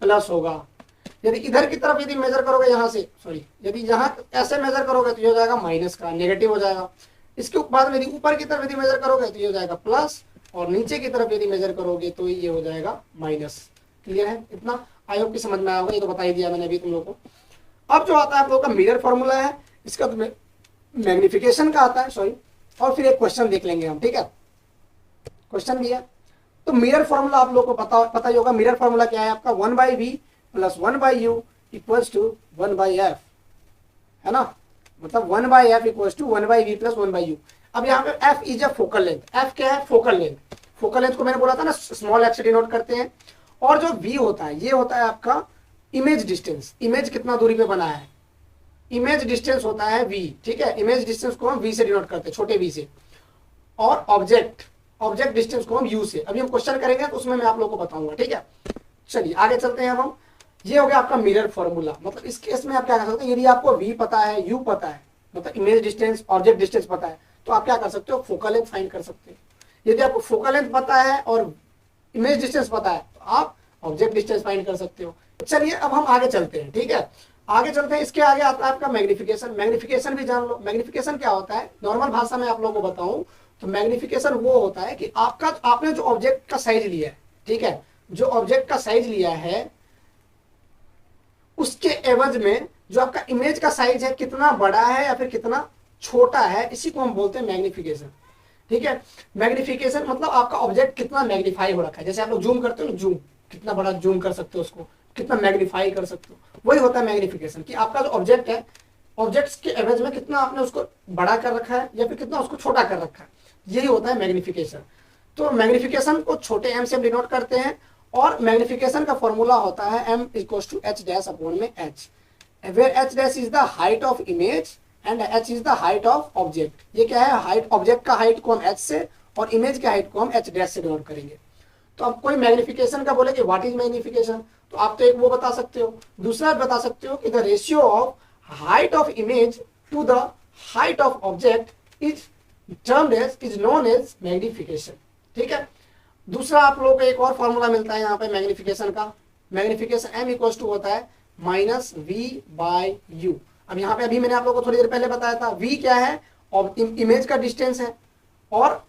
A: प्लस होगा। यदि इधर की तरफ यदि मेजर करोगे यहां से, सॉरी, यदि यहां ऐसे मेजर करोगे तो ये हो जाएगा माइनस का, नेगेटिव हो जाएगा। इसके बाद में यदि ऊपर की तरफ यदि मेजर करोगे तो ये हो जाएगा प्लस, और नीचे की तरफ यदि मेजर करोगे तो ये हो जाएगा माइनस। क्लियर है, इतना आई होप की समझ में आया होगा, ये तो बता ही दिया मैंने अभी तुम लोग को। अब जो आता है आप लोगों का मिरर फॉर्मूला है, इसका तो मैग्निफिकेशन का आता है, सॉरी, और फिर एक क्वेश्चन देख लेंगे हम, ठीक है, क्वेश्चन भी है। तो मिरर फॉर्मूला आप लोग को पता ही होगा, मिरर फॉर्मूला क्या है आपका, 1/v + 1/u = 1/f, है ना, मतलब 1/f = 1/v + 1/u। अब यहाँ पे f is a focal length, f क्या है, फोकल लेंथ। फोकल लेंथ को मैंने बोला था ना स्मॉल f से डिनोट करते हैं, और जो v होता है ये होता है आपका इमेज डिस्टेंस, इमेज कितना दूरी पे बना है, इमेज डिस्टेंस होता है v, ठीक है, इमेज डिस्टेंस को हम v से डिनोट करते हैं, छोटे v से, और ऑब्जेक्ट डिस्टेंस को हम u से। अभी हम क्वेश्चन करेंगे तो उसमें मैं आप लोगों को बताऊंगा, ठीक है। चलिए आगे चलते हैं हम ये हो गया आपका मिरर फॉर्मूला। मतलब इस केस में आप क्या कर सकते हैं, यदि आपको v पता है, u पता है, मतलब इमेज डिस्टेंस, ऑब्जेक्ट डिस्टेंस पता है, तो आप क्या कर सकते हो, फोकल लेंथ फाइंड कर सकते हो। यदि आपको फोकल लेंथ पता है और इमेज डिस्टेंस पता है तो आप ऑब्जेक्ट डिस्टेंस फाइंड कर सकते हो। चलिए अब हम आगे चलते हैं, ठीक है, आगे चलते हैं। इसके आगे आता है आपका मैग्निफिकेशन। मैग्निफिकेशन भी जान लो, मैग्निफिकेशन क्या होता है, नॉर्मल भाषा में आप लोगों को बताऊं तो मैग्निफिकेशन वो होता है कि आपने जो ऑब्जेक्ट का साइज लिया है, ठीक है, जो ऑब्जेक्ट का साइज लिया है उसके एवज में जो आपका इमेज का साइज है कितना बड़ा है या फिर कितना छोटा है, इसी को हम बोलते हैं मैग्निफिकेशन, ठीक है। मैग्निफिकेशन मतलब आपका ऑब्जेक्ट कितना मैग्नीफाई हो रखा है, जैसे आप लोग जूम करते हो ना, जूम कितना बड़ा जूम कर सकते हो, उसको कितना मैग्नीफाई कर सकते हो, वही होता है मैग्निफिकेशन, कि आपका जो ऑब्जेक्ट है, ऑब्जेक्ट्स के एवरेज में कितना आपने उसको बड़ा कर रखा है या फिर कितना उसको छोटा कर रखा है, यही होता है मैग्निफिकेशन। तो मैग्निफिकेशन को छोटे m से हम डिनोट करते हैं, और मैग्निफिकेशन का फॉर्मूला होता है m equal to h dash upon में h, where h dash is the height of image and h is the height of object. ये क्या है, हाइट, ऑब्जेक्ट का हाइट को हम h से और इमेज के हाइट को हम h डैश से डिनोट करेंगे। तो अब कोई मैग्निफिकेशन का बोले कि व्हाट इज मैग्निफिकेशन, तो आप तो एक वो बता सकते हो, दूसरा बता सकते हो कि the ratio of height of image to the height of object is termed as, is known as magnification. ठीक है, दूसरा आप लोगों को एक और फॉर्मूला मिलता है यहाँ पे मैग्निफिकेशन का, मैग्निफिकेशन m इक्वल टू होता है माइनस वी बाय यू। अब यहाँ पे अभी मैंने आप लोगों को थोड़ी देर पहले बताया था v क्या है, इमेज का डिस्टेंस है, और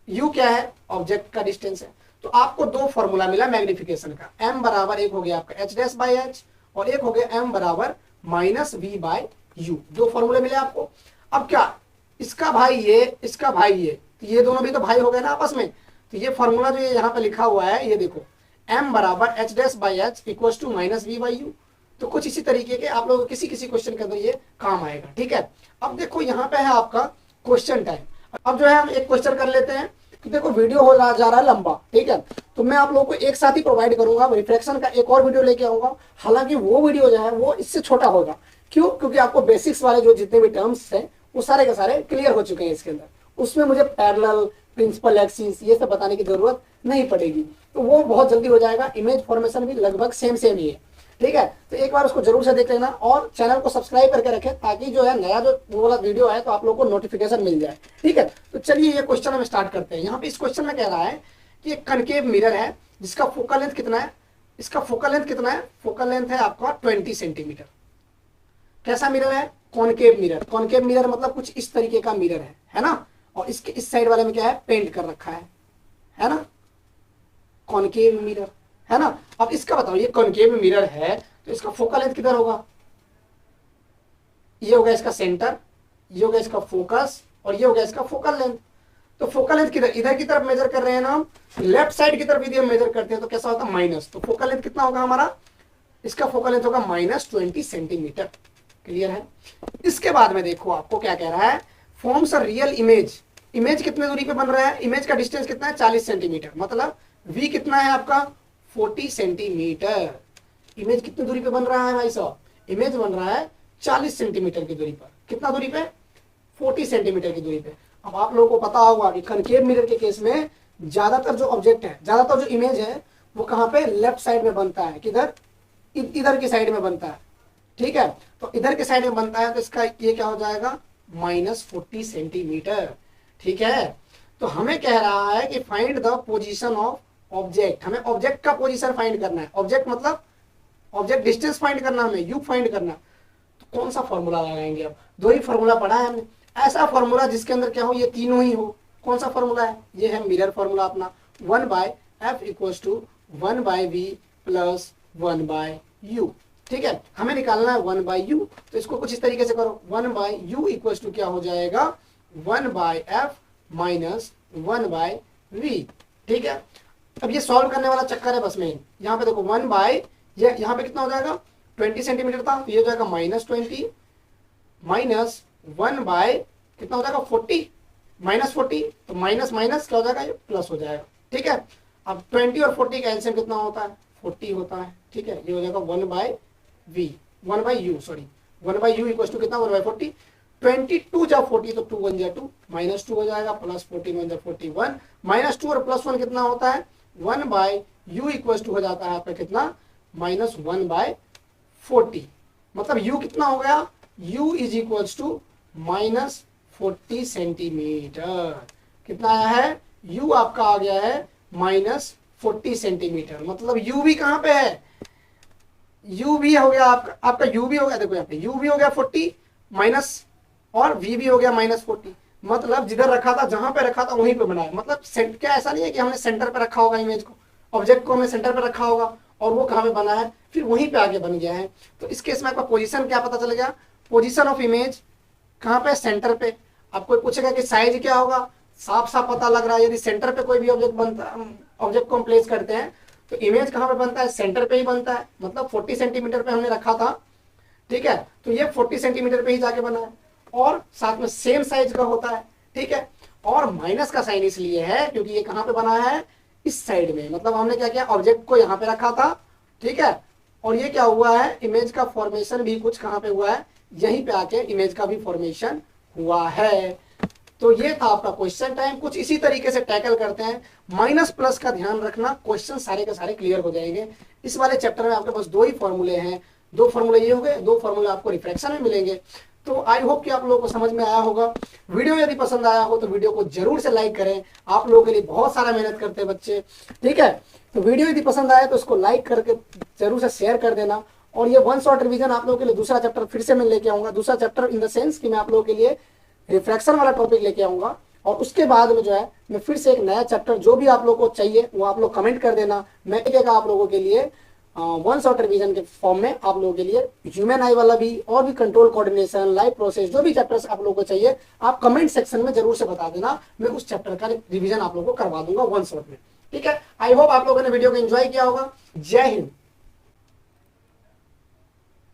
A: u क्या है, ऑब्जेक्ट का डिस्टेंस है। तो आपको दो फॉर्मूला मिला मैग्निफिकेशन का, m बराबर एक हो गया आपका h डैश बाई h और एक हो गया m बराबर माइनस वी बाय यू। दो फॉर्मूले मिले आपको। अब क्या, इसका भाई ये, इसका भाई ये, तो ये दोनों भी तो भाई हो गए ना आपस में। तो ये फॉर्मूला जो यहाँ पे लिखा हुआ है, ये देखो m बराबर h dash by h equal to minus v by u. तो कुछ इसी तरीके के आप लोग किसी किसी क्वेश्चन के अंदर ये काम आएगा। ठीक है, अब देखो यहाँ पे है आपका क्वेश्चन टाइम। अब जो है हम एक क्वेश्चन कर लेते हैं कि देखो वीडियो हो रहा जा रहा है लंबा, ठीक है, तो मैं आप लोगों को एक साथ ही प्रोवाइड करूंगा, रिफ्लेक्शन का एक और वीडियो लेके आऊंगा। हालांकि वो वीडियो जो है वो इससे छोटा होगा, क्यों, क्योंकि आपको बेसिक्स वाले जो जितने भी टर्म्स हैं वो सारे के सारे क्लियर हो चुके हैं इसके अंदर। उसमें मुझे पैरेलल, प्रिंसिपल एक्सिस ये सब बताने की जरूरत नहीं पड़ेगी, तो वो बहुत जल्दी हो जाएगा। इमेज फॉर्मेशन भी लगभग सेम सेम ही है। ठीक है, तो एक बार उसको जरूर से देख लेना और चैनल को सब्सक्राइब करके रखें, ताकि जो है नया जो वो वाला वीडियो है तो आप लोगों को नोटिफिकेशन मिल जाए। ठीक है, तो चलिए ये क्वेश्चन हम स्टार्ट करते हैं। यहाँ पे इस क्वेश्चन में कह रहा है कि एक कनकेव मिरर है जिसका फोकल लेंथ कितना है, इसका फोकल लेंथ कितना है, फोकल लेंथ है आपका 20 सेंटीमीटर। कैसा मिरर है, कॉनकेव मिरर। कॉनकेव मिरर मतलब कुछ इस तरीके का मिरर है ना, और इसके इस साइड वाले में क्या है, पेंट कर रखा है ना, कॉनकेव मिरर है ना। अब इसका बताओ, ये कॉनकेव मिरर है तो इसका फोकल लेंथ किधर होगा, ये होगा इसका सेंटर, ये होगा इसका फोकस और ये होगा इसका फोकल लेंथ। तो फोकल लेंथ किधर, इधर की तरफ मेजर कर रहे हैं ना हम, लेफ्ट साइड की तरफ यदि हम मेजर करते हैं तो कैसा होता है, माइनस। तो फोकल लेंथ कितना होगा हमारा, इसका फोकल लेंथ होगा माइनस 20 सेंटीमीटर। क्लियर है। इसके बाद में देखो आपको क्या कह रहा है, forms a real image. Image कितने दूरी पे बन रहा है, इमेज का डिस्टेंस कितना है, 40 सेंटीमीटर। मतलब v कितना है आपका, 40 सेंटीमीटर। इमेज कितनी दूरी पे बन रहा है भाई साहब, इमेज बन रहा है 40 सेंटीमीटर की दूरी पर। कितना दूरी पे, 40 सेंटीमीटर की दूरी पे। अब आप लोगों को पता होगा कि कनकेव मिरर के केस में ज्यादातर जो ऑब्जेक्ट है, ज्यादातर जो इमेज है वो कहाँ पे, लेफ्ट साइड में बनता है। किधर, इधर की साइड में बनता है। ठीक है, तो इधर के साइड में बनता है, तो इसका ये क्या हो जाएगा, माइनस 40 सेंटीमीटर। ठीक है, तो हमें कह रहा है कि find the position of object. हमें ऑब्जेक्ट का पोजीशन फाइंड करना है। ऑब्जेक्ट मतलब ऑब्जेक्ट डिस्टेंस फाइंड करना, हमें यू फाइंड करना। तो कौन सा फॉर्मूला लगाएंगे, अब दो ही फॉर्मूला पढ़ा है हमने, ऐसा फॉर्मूला जिसके अंदर क्या हो, ये तीनों ही हो। कौन सा फॉर्मूला है, ये है मिरर फॉर्मूला अपना, 1/f equals to 1/v plus 1/u। ठीक है, हमें निकालना है 1/u, तो इसको कुछ इस तरीके से करो, 1/u इक्वल्स टू क्या हो जाएगा, 1/f माइनस 1/v। ठीक है, अब ये सॉल्व करने वाला चक्कर है बस में। यहाँ पे देखो 1/, ये यहाँ पे कितना हो जाएगा, 20 सेंटीमीटर था, तो ये हो जाएगा -20 माइनस 1/, कितना हो जाएगा 40, -40, तो माइनस माइनस क्या हो जाएगा, ये प्लस हो जाएगा। ठीक है, अब 20 और 40 का एलसीएम कितना होता है, 40 होता है। ठीक है, ये हो जाएगा 1/u sorry 1/u equal to कितना, 1/40। 22 जा 40 तो 2 1 जा 2, -2 हो जाएगा, प्लस 40 1 जा 41, -2 और +1 कितना होता है, 1/u इक्वल टू हो जाता है आपका कितना, -1/40। मतलब u कितना हो गया, u is equal to -40 centimetre. कितना आया है, u आपका आ गया है -40 सेंटीमीटर। मतलब u भी कहां पे है, u भी हो गया आपका u भी हो गया, देखो यहाँ पे u भी हो गया 40 माइनस, और v भी हो गया -40। मतलब जिधर रखा था, जहां पे रखा था वहीं पे बना है। मतलब क्या ऐसा नहीं है कि हमने सेंटर पे रखा होगा इमेज को, ऑब्जेक्ट को हमने सेंटर पे रखा होगा और वो कहाँ पे बना है, फिर वहीं पे आगे बन गया है। तो इस केस में आपका पोजीशन क्या पता चल गया, पोजीशन ऑफ इमेज कहाँ पे, सेंटर पे। आप कोई पूछेगा कि साइज क्या होगा, साफ साफ पता लग रहा है। यदि सेंटर पे कोई भी ऑब्जेक्ट बनता, ऑब्जेक्ट को हम प्लेस करते हैं तो इमेज कहाँ पे बनता है, सेंटर पे ही बनता है। मतलब 40 सेंटीमीटर पे हमने रखा था। ठीक है, तो ये 40 सेंटीमीटर पे ही जाके बना है और साथ में सेम साइज का होता है। ठीक है, और माइनस का साइन इसलिए है क्योंकि ये कहाँ पे बना है, इस साइड में, मतलब हमने क्या किया, ऑब्जेक्ट को यहाँ पे रखा था, ठीक है, और ये क्या हुआ है, इमेज का फॉर्मेशन भी कुछ कहाँ पे हुआ है, यहीं पे आके इमेज का भी फॉर्मेशन हुआ है। तो ये था आपका क्वेश्चन टाइम। कुछ इसी तरीके से टैकल करते हैं। माइनस प्लस का ध्यान रखना, क्वेश्चन सारे के सारे क्लियर हो जाएंगे। इस वाले चैप्टर में आपके पास दो ही फॉर्मूले हैं, दो फॉर्मूले ये हो गए, दो फॉर्मूले आपको रिफ्रैक्शन में मिलेंगे। तो आई होप कि आप लोगों को समझ में आया होगा। वीडियो यदि पसंद आया हो तो वीडियो को जरूर से लाइक करें। आप लोगों के लिए बहुत सारा मेहनत करते हैं बच्चे, ठीक है। तो वीडियो यदि पसंद आया तो उसको लाइक करके जरूर से शेयर कर देना। और ये वन शॉट रिवीजन आप लोगों के लिए दूसरा चैप्टर फिर से मैं लेके आऊंगा। दूसरा चैप्टर इन द सेंस कि मैं आप लोगों के लिए रिफ्रैक्शन वाला टॉपिक लेके आऊंगा। और उसके बाद में जो है मैं फिर से एक नया चैप्टर, जो भी आप लोगों को चाहिए वो आप लोग कमेंट कर देना। मैं एक आप लोगों के लिए वन शॉट रिवीजन के फॉर्म में आप लोगों के लिए ह्यूमन आई वाला भी, और भी कंट्रोल कोऑर्डिनेशन, लाइव प्रोसेस, जो भी चैप्टर्स आप लोगों को चाहिए आप कमेंट सेक्शन में जरूर से बता देना। मैं उस चैप्टर का रिवीजन आप लोगों को करवा दूंगा वन शॉट में, ठीक है। आई होप आप लोगों ने वीडियो को एंजॉय किया होगा। जय हिंद।